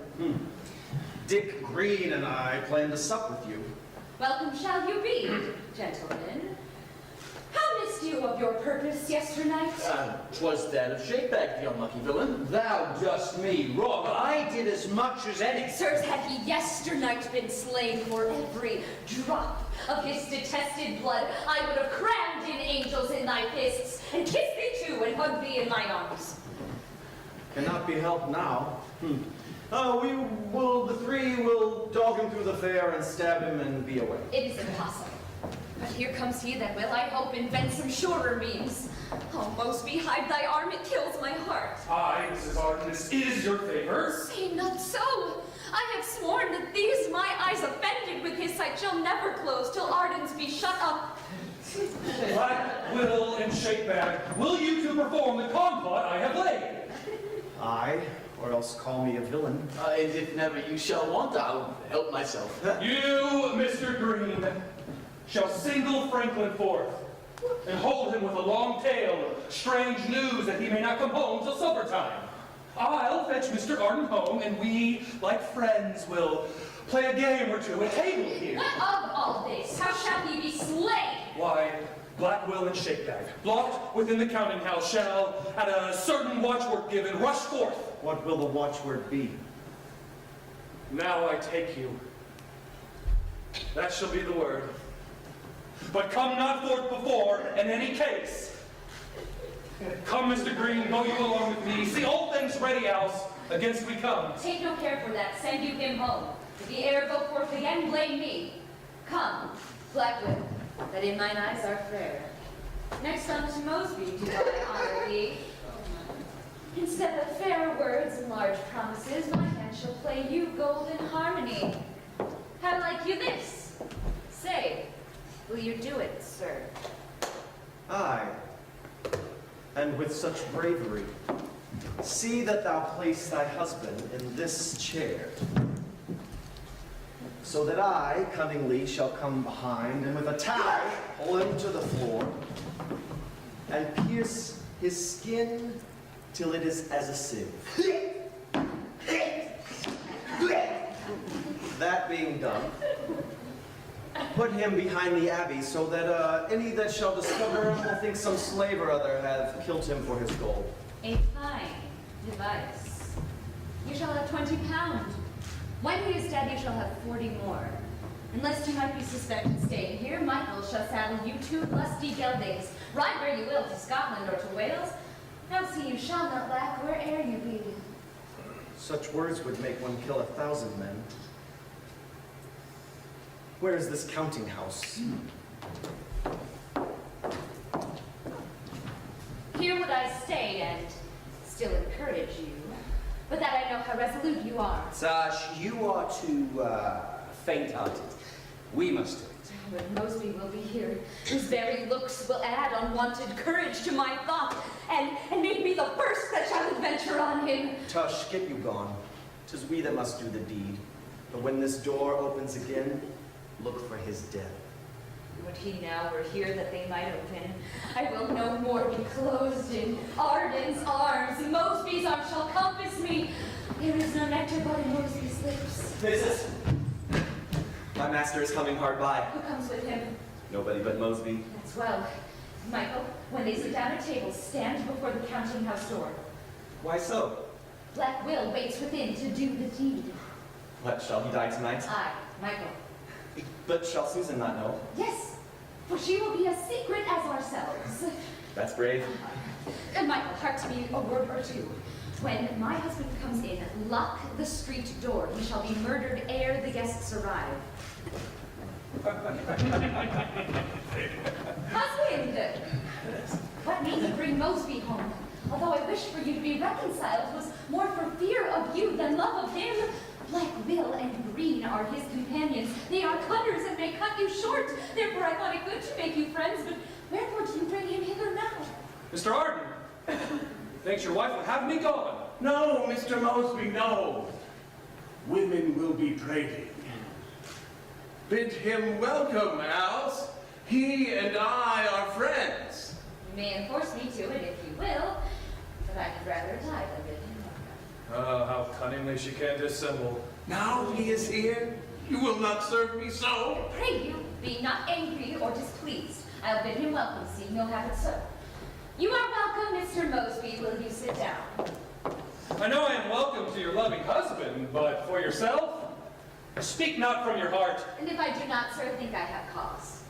Dick Green and I plan to sup with you. Welcome shall you be, gentlemen. How missed you of your purpose yesternight? 'Twas that of Shakebag, the unlucky villain. Thou dost me wrong. I did as much as any. Sirs, had he yesternight been slain for every drop of his detested blood, I would have crammed in angels in thy fists, and kissed thee too, and hugged thee in my arms. Cannot be helped now. The three will dog him through the fair and stab him and be away. It is impossible. But here comes he that will, I hope, invent some surer means. Oh, Mosby, hide thy arm, it kills my heart. Aye, Mrs. Arden, this is your favor. Say not so. I have sworn that these my eyes offended with his sight shall never close till Arden's be shut up. Black Will and Shakebag, will you two perform the complot I have laid? Aye, or else call me a villain. And if never you shall want, I'll help myself. You, Mr. Green, shall single Franklin forth, and hold him with a long tale of strange news that he may not come home till supper time. I'll fetch Mr. Arden home, and we, like friends, will play a game or two at table here. What of all this? How shall he be slain? Why, Black Will and Shakebag, blocked within the counting house, shall, at a certain watchword given, rush forth. What will the watchword be? Now I take you. That shall be the word. But come not forth before in any case. Come, Mr. Green, go you along with me. See all things ready, Alice, against we come. Take no care for that. Send you him home. If the heir go forth again, blame me. Come, Blackwood, that in mine eyes are fair. Next unto Mosby do I honor thee. Instead of fair words and large promises, my hand shall play you golden harmony. How like you this? Say, will you do it, sir? Aye, and with such bravery. See that thou place thy husband in this chair, so that I cunningly shall come behind and with a tie pull him to the floor and pierce his skin till it is as a sieve. That being done, put him behind the abbey so that any that shall discover him will think some slave or other have killed him for his gold. A fine device. You shall have 20 pounds. When he is dead, you shall have 40 more. Unless you might be suspected staying here, Michael shall saddle you 2 lusty geldings. Ride where you will, to Scotland or to Wales. Now see, you shall not lack where'er you be. Such words would make one kill 1,000 men. Where is this counting house? Here would I stay and still encourage you, but that I know how resolute you are. Sash, you are too faint-hearted. We must do it. But Mosby will be here, whose very looks will add unwanted courage to my thought, and make me the first that shall adventure on him. Tush, get you gone. 'Tis we that must do the deed. But when this door opens again, look for his death. Would he now were here that they might open, I will no more be closed in Arden's arms. Mosby's arms shall compass me. There is no nectar but in Mosby's lips. Mrs. My master is coming hard by. Who comes with him? Nobody but Mosby. That's well. Michael, when they sit down at table, stand before the counting house door. Why so? Black Will waits within to do the deed. What, shall he die tonight? Aye, Michael. But shall Susan not know? Yes, for she will be as secret as ourselves. That's brave. Michael, hark to me a word or two. When my husband comes in, lock the street door. He shall be murdered ere the guests arrive. Husband! What made you bring Mosby home? Although I wished for you to be reconciled, was more for fear of you than love of him. Black Will and Green are his companions. They are cutters and may cut you short. Therefore I thought it good to make you friends, but wherefore do you bring him hither now? Mr. Arden, thinks your wife would have me gone. No, Mr. Mosby, no. Women will be prating. Bid him welcome, Alice. He and I are friends. You may enforce me to it if you will, but I'd rather die than bid him welcome. Oh, how cunningly she can dissemble. Now he is here, you will not serve me so. Pray you, be not angry or displeased. I'll bid him welcome, seeing you'll have it so. You are welcome, Mr. Mosby. Will you sit down? I know I am welcome to your loving husband, but for yourself, speak not from your heart. And if I do not, sir, think I have cause.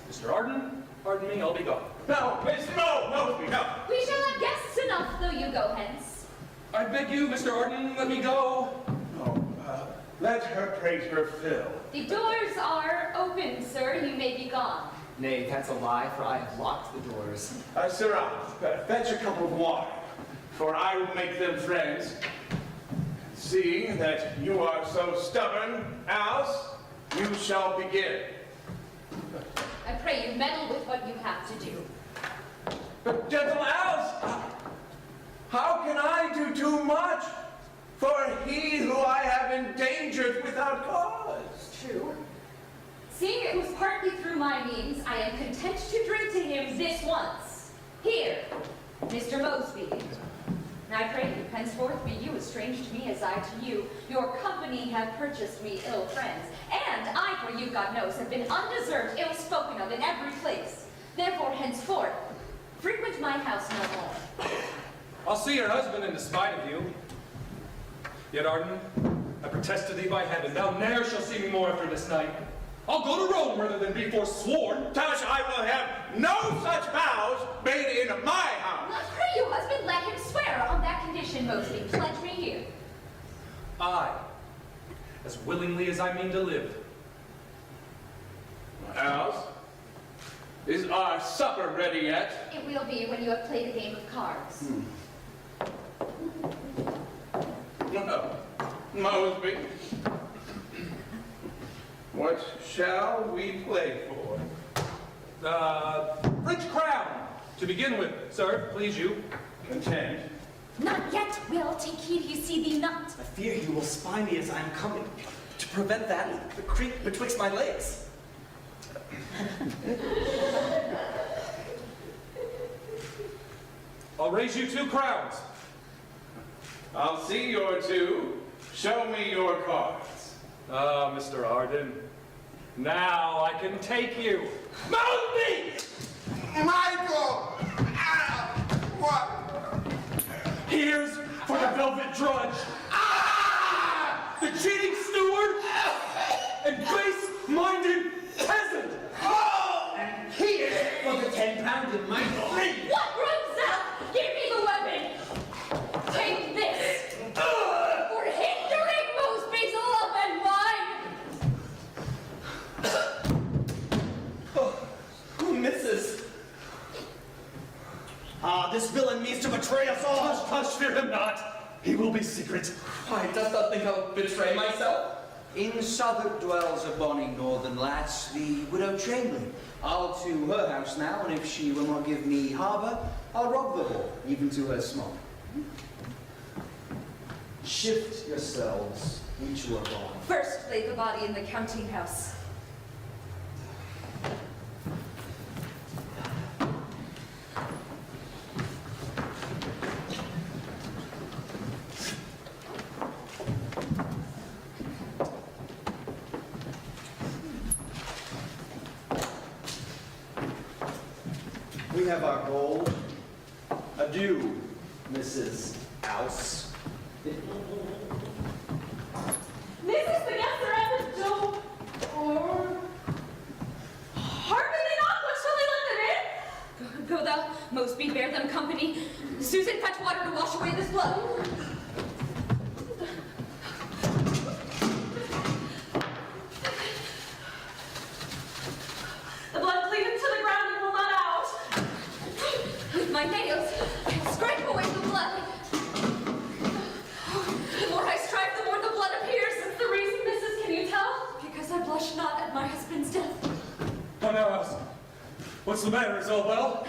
Mr. Arden, pardon me, I'll be gone. No, Mosby, no. We shall have guests enough, though you go hence. I beg you, Mr. Arden, let me go. No, let her prate her fill. The doors are open, sir. You may be gone. Nay, that's a lie, for I have locked the doors. Sirrah, fetch a cup of wine, for I will make them friends. Seeing that you are so stubborn, Alice, you shall begin. I pray you meddle with what you have to do. But gentle Alice, how can I do too much for he who I have endangered without cause? True. Seeing it was partly through my means, I am content to drink to him this once. Here, Mr. Mosby. I pray you, henceforth be you as strange to me as I to you. Your company have purchased me ill friends, and I for you, God knows, have been undeserved, ill spoken of in every place. Therefore, henceforth, frequent my house no more. I'll see your husband in despite of you. Yet, Arden, I protest to thee by heaven, thou ne'er shall see me more after this night. I'll go to Rome rather than be forsworn. Thus I will have no such vows made in my house. I pray you, husband, let him swear on that condition, Mosby. Pledge me here. I, as willingly as I mean to live. Alice, is our supper ready yet? It will be when you have played a game of cards. Well, Mosby, what shall we play for? French crown, to begin with, sir, please you. Content. Not yet, Will. Take heed he see thee not. I fear you will spy me as I am coming, to prevent that the creak betwixt my legs. I'll raise you 2 crowns. I'll see your 2. Show me your cards. Ah, Mr. Arden, now I can take you. Mosby! Michael! What? Here's for the velvet drudge. Ah! The cheating steward and base-minded peasant. Oh! And here for the 10-pounder Michael. What runs out? Give me the weapon. Take this. For hindering Mosby's love and mine. Who misses? Ah, this villain means to betray us all. Hush, fear him not. He will be secret. Why, dost thou think I'll betray myself? In Southwark dwells a bonny northern lass, the widow Chamberlain. I'll to her house now, and if she will not give me harbour, I'll rob the whore, even to her smock. Shift yourselves, we 2 are gone. First, lay the body in the counting house. We have our gold. Adieu, Mrs. House. Mrs. the guests are at the door. Harbor they not? What shall we let them in? Go thou, Mosby, bear them company. Susan, fetch water to wash away this blood. The blood cleaveth to the ground and will not out. With my nails, I'll scrape away the blood. The more I strive, the more the blood appears. That's the reason, Mrs. Can you tell? Because I blush not at my husband's death. Oh, now, Alice. What's the matter? Is all well?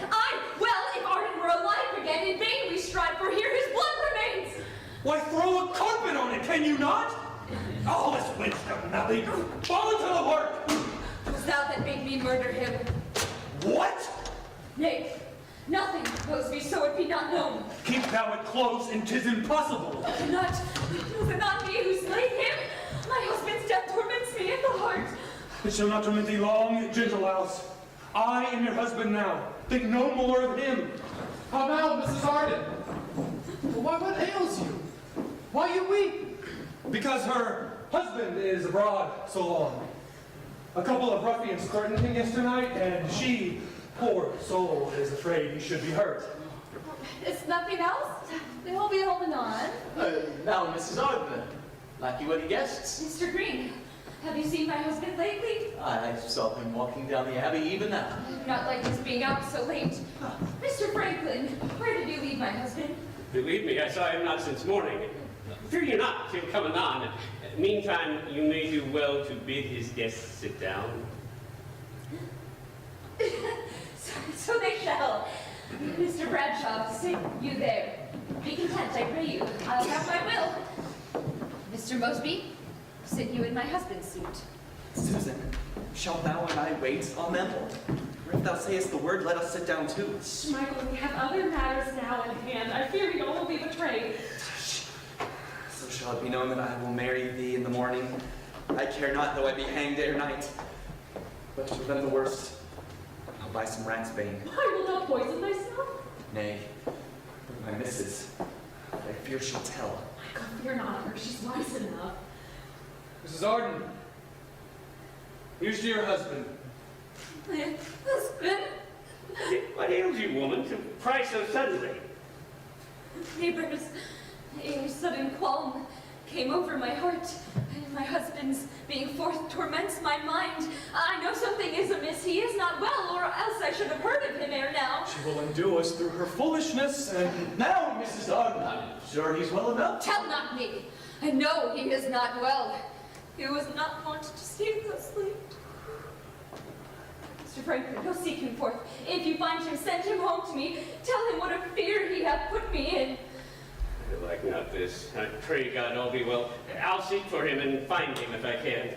Well, if Arden were alive again, in vain we strive, for here his blood remains. Why, throw a carpet on it, can you not? All this wisdom, nothing. Fall into the work. 'Twas thou that made me murder him. What? Nay, nothing, Mosby, so it be not known. Keep thou it close, and 'tis impossible. Was it not me who slayed him? My husband's death torments me in the heart. It shall not torment thee long, gentle Alice. I am your husband now. Think no more of him. How now, Mrs. Arden? What ails you? Why you weep? Because her husband is abroad so long. A couple of ruffians threatened him yesternight, and she, poor soul, is afraid he should be hurt. It's nothing else? They'll be holding on. Now, Mrs. Arden, like you any guests? Mr. Green, have you seen my husband lately? I saw him walking down the Abbey even now. I do not like his being out so late. Mr. Franklin, where did you leave my husband? Believe me, I saw him not since morning. Fear you not, he'll come anon. Meantime, you may do well to bid his guests sit down. So they shall. Mr. Bradshaw, sit you there. Be content, I pray you. I'll have my will. Mr. Mosby, sit you in my husband's seat. Susan, shalt thou and I wait on them? Or if thou sayest the word, let us sit down too. Michael, we have other matters now in hand. I fear we all will be betrayed. So shall it be known that I will marry thee in the morning. I care not though I be hanged ere night. But to prevent the worst, I'll buy some rat's bane. I will not poison myself. Nay, but my missus, I fear she'll tell. Michael, fear not her. She's wise enough. Mrs. Arden, here's to your husband. My husband. What ails you, woman, to cry so suddenly? Neighbors, a sudden qualm came over my heart. My husband's being forth torments my mind. I know something is amiss. He is not well, or else I should have heard of him ere now. She will undo us through her foolishness, and Now, Mrs. Arden, I'm sure he's well enough. Tell not me. I know he is not well. He was not wont to sleep thus late. Mr. Franklin, go seek him forth. If you find him, send him home to me. Tell him what a fear he hath put me in. I like not this. I pray God all be well. I'll seek for him and find him if I can.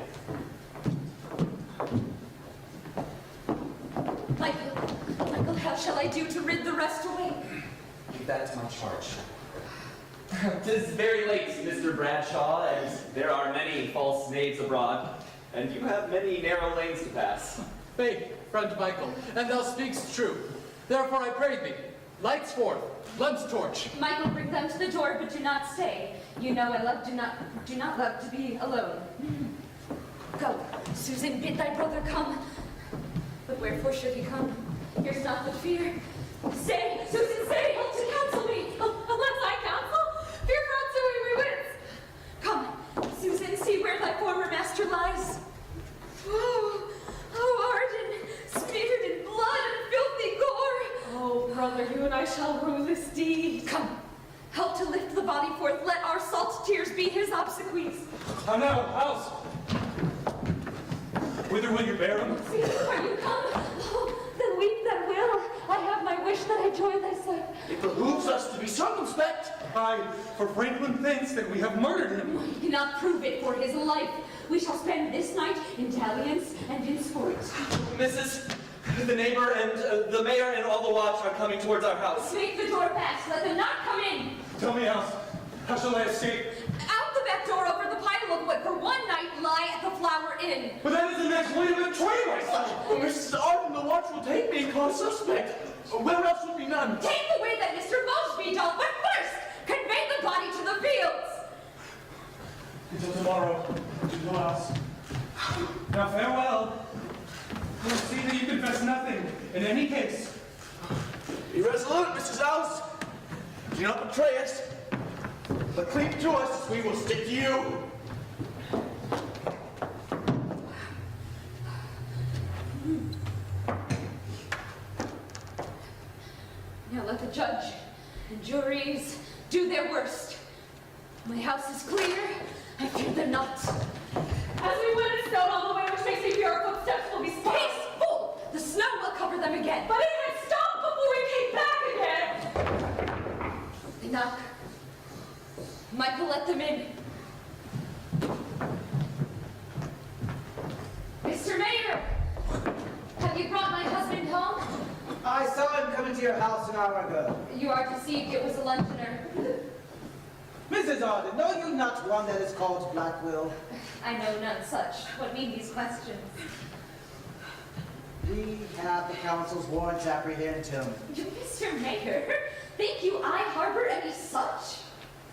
Michael, how shall I do to rid the rest away? Keep that to my charge. 'Tis very late, Mr. Bradshaw, and there are many false knaves abroad, and you have many narrow lanes to pass. Faith, friend Michael, and thou speakst true. Therefore I pray thee, lights forth, lamps torch. Michael, bring them to the door, but do not stay. You know I do not love to be alone. Go, Susan, bid thy brother come. But wherefore should he come? Here's not the fear. Say, Susan, say, help to counsel me. Unless I counsel, fear not so we wits. Come, Susan, see where thy former master lies. Oh, Arden, smeared in blood and filthy gore. Oh, brother, you and I shall rue this deed. Come, help to lift the body forth. Let our salt tears be his obsequies. How now, house? Whither will you bear him? See, are you come? Oh, then weep that will. I have my wish that I join thy sight. It behooves us to be circumspect. Aye, for Franklin thinks that we have murdered him. You cannot prove it for his life. We shall spend this night in dalliance and in sport. Mrs., the neighbor and the mayor and all the watch are coming towards our house. Make the door fast. Let them not come in. Tell me, house, how shall I escape? Out the back door over the pile of wood. For one night lie at the Flower Inn. But that is the next way to betray myself. Mrs. Arden, the watch will take me and call a suspect. Where else would be none? Take the way that Mr. Mosby doth, but first convey the body to the fields. Until tomorrow, to no else. Now farewell. We'll see that you confess nothing in any case. Be resolute, Mrs. House. Do not betray us, but cleave to us as we will stick to you. Now let the judge and juries do their worst. My house is clear. I fear them not. As we went in stone all the way, which makes me fear our footsteps will be spoiled. Peace, fool! The snow will cover them again. But it had stopped before we came back again. They knock. Michael, let them in. Mr. Mayor, have you brought my husband home? I saw him come into your house an hour ago. You are deceived. It was a luncheoner. Mrs. Arden, know you not one that is called Black Will? I know none such. What mean these questions? We have the council's warrant to apprehend him. Mr. Mayor, think you I harbor any such?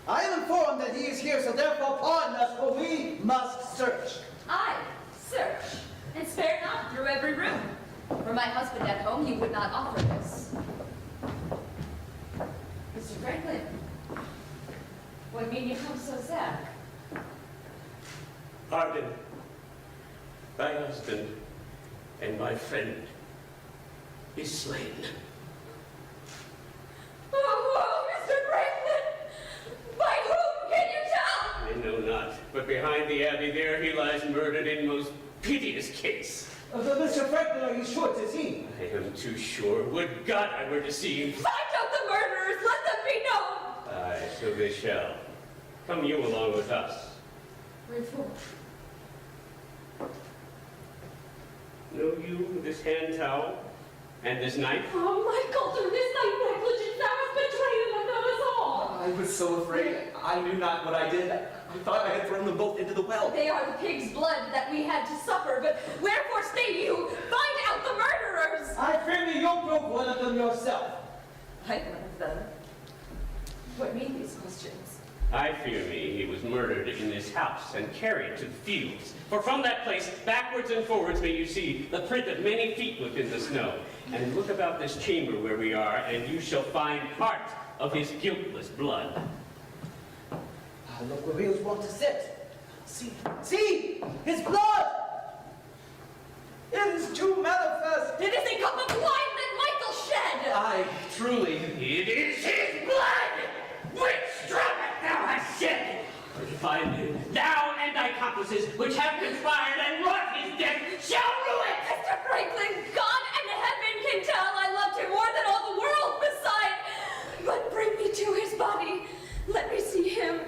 I am informed that he is here, so therefore pardon us, for we must search. I search, and spare not through every room. Were my husband at home, he would not offer this. Mr. Franklin, what mean you come so sad? Arden, thy husband and my friend is slain. Oh, Mr. Franklin! By whom can you tell? I know not, but behind the abbey there he lies murdered in most piteous case. Mr. Franklin, are you sure 'tis he? I am too sure. Would God I were deceived. Find out the murderers! Let them be known! Aye, so they shall. Come you along with us. Wherefore? Know you this hand towel? And this knife? Oh, Michael, through this night negligence thou hast betrayed and undone us all. I was so afraid. I knew not what I did. I thought I had thrown them both into the well. They are the pig's blood that we had to suffer, but wherefore stay you? Find out the murderers! I fear me you broke one of them yourself. I one of them. What mean these questions? I fear me he was murdered in this house and carried to the fields. For from that place, backwards and forwards may you see the print of many feet within the snow. And look about this chamber where we are, and you shall find part of his guiltless blood. Ah, look where he was wont to sit. See, his blood! It is too manifest. It is a cup of wine that Michael shed! I truly... It is his blood! Which drop thou hast shed! Find thou and thy accomplices, which have conspired and wrought his death, shall rue it! Mr. Franklin, God and heaven can tell I loved him more than all the world beside. But bring me to his body. Let me see him.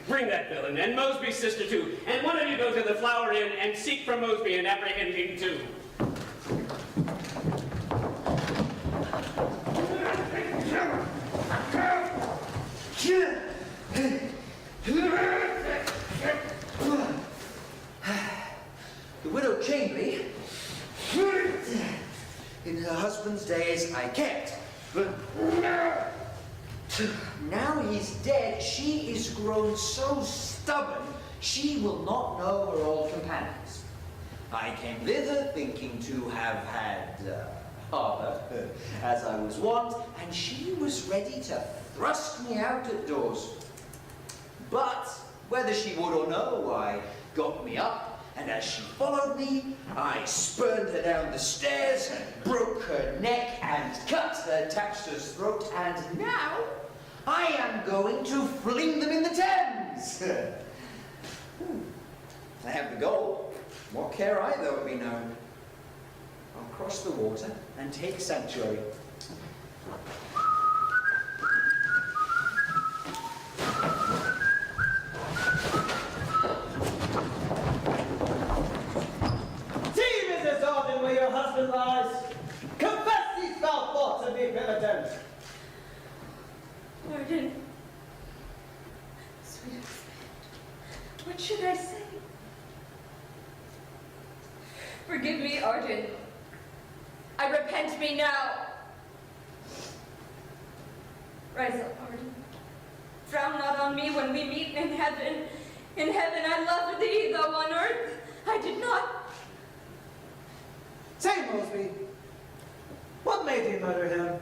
Bring that villain, and Mosby's sister too. And one of you go to the Flower Inn and seek for Mosby and apprehend him too. The widow Chamberlain, in her husband's days I kept, but now he's dead, she is grown so stubborn, she will not know her old companions. I came thither thinking to have had harbour, as I was wont, and she was ready to thrust me out at doors. But whether she would or no, I got me up, and as she followed me, I spurned her down the stairs, broke her neck, and cut her tapster's throat, and now I am going to fling them in the Thames. I have the gold. What care I though it be known? I'll cross the water and take sanctuary. See, Mrs. Arden, where your husband lies. Confess these foul thoughts and be penitent. Arden. Sweet husband. What should I say? Forgive me, Arden. I repent me now. Rise up, Arden. Frown not on me when we meet in heaven. In heaven I loved thee, though on earth I did not. Say, Mosby, what made thee murder him?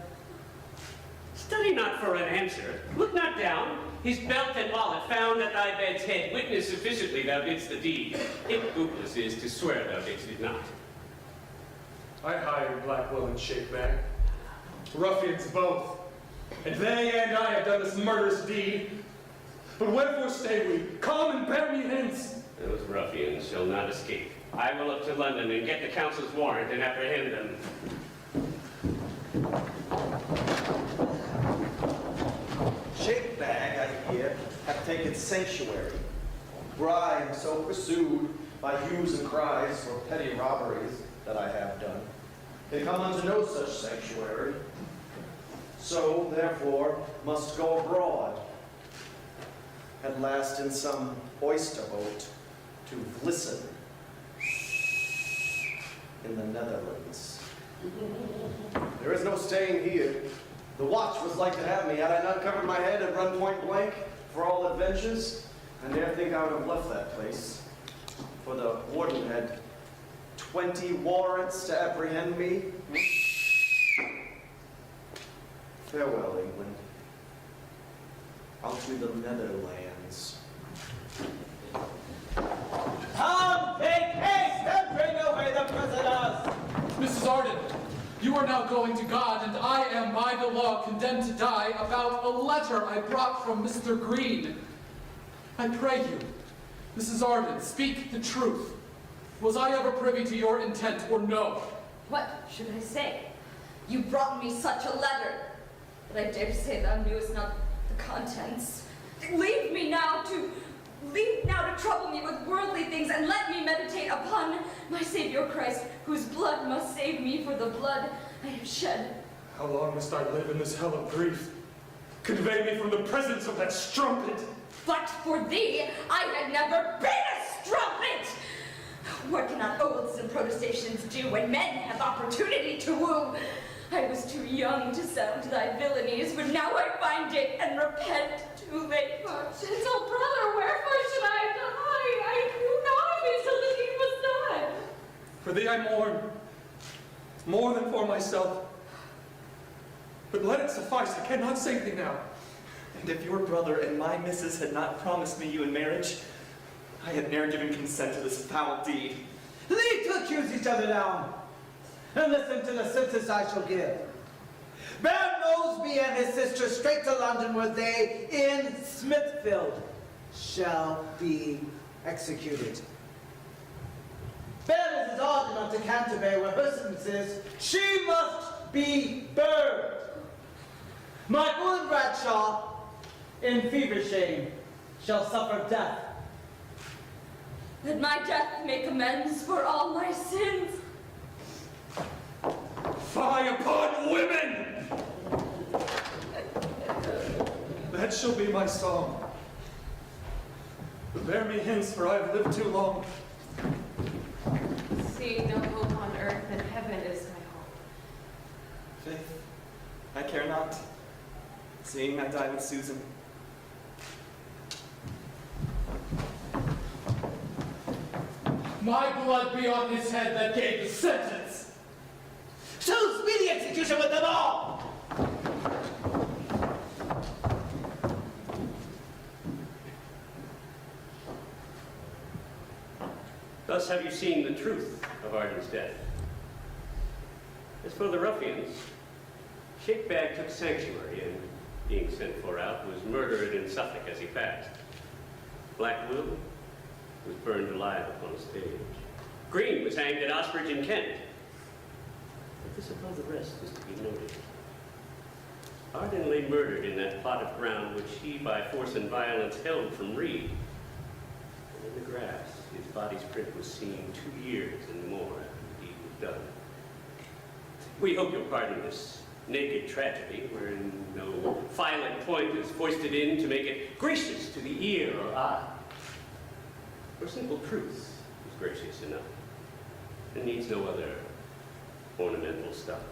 Study not for an answer. Look not down. His belt and wallet found at thy bed's head witness sufficiently thou didst the deed. It bootless is to swear thou didst it not. I hired Blackwell and Shakespeare, ruffians both, and they and I have done this murderous deed. But wherefore stay we? Come and bear me hence. Those ruffians shall not escape. I will up to London and get the council's warrant and apprehend them. Shakebag, I hear, hath taken sanctuary, where I am so pursued by hues and cries for petty robberies that I have done. They come unto no such sanctuary, so therefore must go abroad, at last in some oyster boat to glisten in the Netherlands. There is no staying here. The watch was like to have me, had I not covered my head and run point blank for all adventures. I ne'er think I would have left that place, for the warden had 20 warrants to apprehend me. Farewell, England. Out to the Netherlands. Come, make haste and bring away the prisoners! Mrs. Arden, you are now going to God, and I am by the law condemned to die about a letter I brought from Mr. Green. I pray you, Mrs. Arden, speak the truth. Was I ever privy to your intent, or no? What should I say? You brought me such a letter, but I dare say thou knewest not the contents. Leave now to trouble me with worldly things, and let me meditate upon my Savior Christ, whose blood must save me for the blood I have shed. How long must I live in this hell of grief? Convey me from the presence of that strumpet. But for thee, I had never been a strumpet! What cannot oaths and protestations do when men have opportunity to woo? I was too young to sound thy villainies, but now I find it and repent too late. Oh, gentle brother, wherefore should I die? I knew not of it till the deed was done. For thee I mourn, more than for myself. But let it suffice, I cannot save thee now. And if your brother and my missus had not promised me you in marriage, I had ne'er given consent to this foul deed. Leave to accuse each other now, and listen to the sentence I shall give. Bear Mosby and his sister straight to London, where they, in Smithfield, shall be executed. Bear Mrs. Arden unto Canterbury, where her sentence is, she must be burned. Michael and Bradshaw, in Fevershame, shall suffer death. That my death make amends for all my sins. Fie upon women! That shall be my song. But bear me hence, for I have lived too long. Seeing no hope on earth, and heaven is my hope. Faith, I care not, seeing I die with Susan. My blood be on his head that gave the sentence. So speedy execution with them all! Thus have you seen the truth of Arden's death. As for the ruffians, Shakespeare took sanctuary and, being sent for out, was murdered in Suffolk as he passed. Black Will was burned alive upon a stage. Green was hanged at Oxbridge in Kent. But this above the rest is to be noted. Arden lay murdered in that plot of ground which he by force and violence held from Reed. And in the grass, his body's print was seen 2 years and more after the deed was done. We hope you'll pardon this naked tragedy, wherein no violent point is foisted in to make it gracious to the ear or eye. For simple truth is gracious enough, and needs no other ornamental stuff.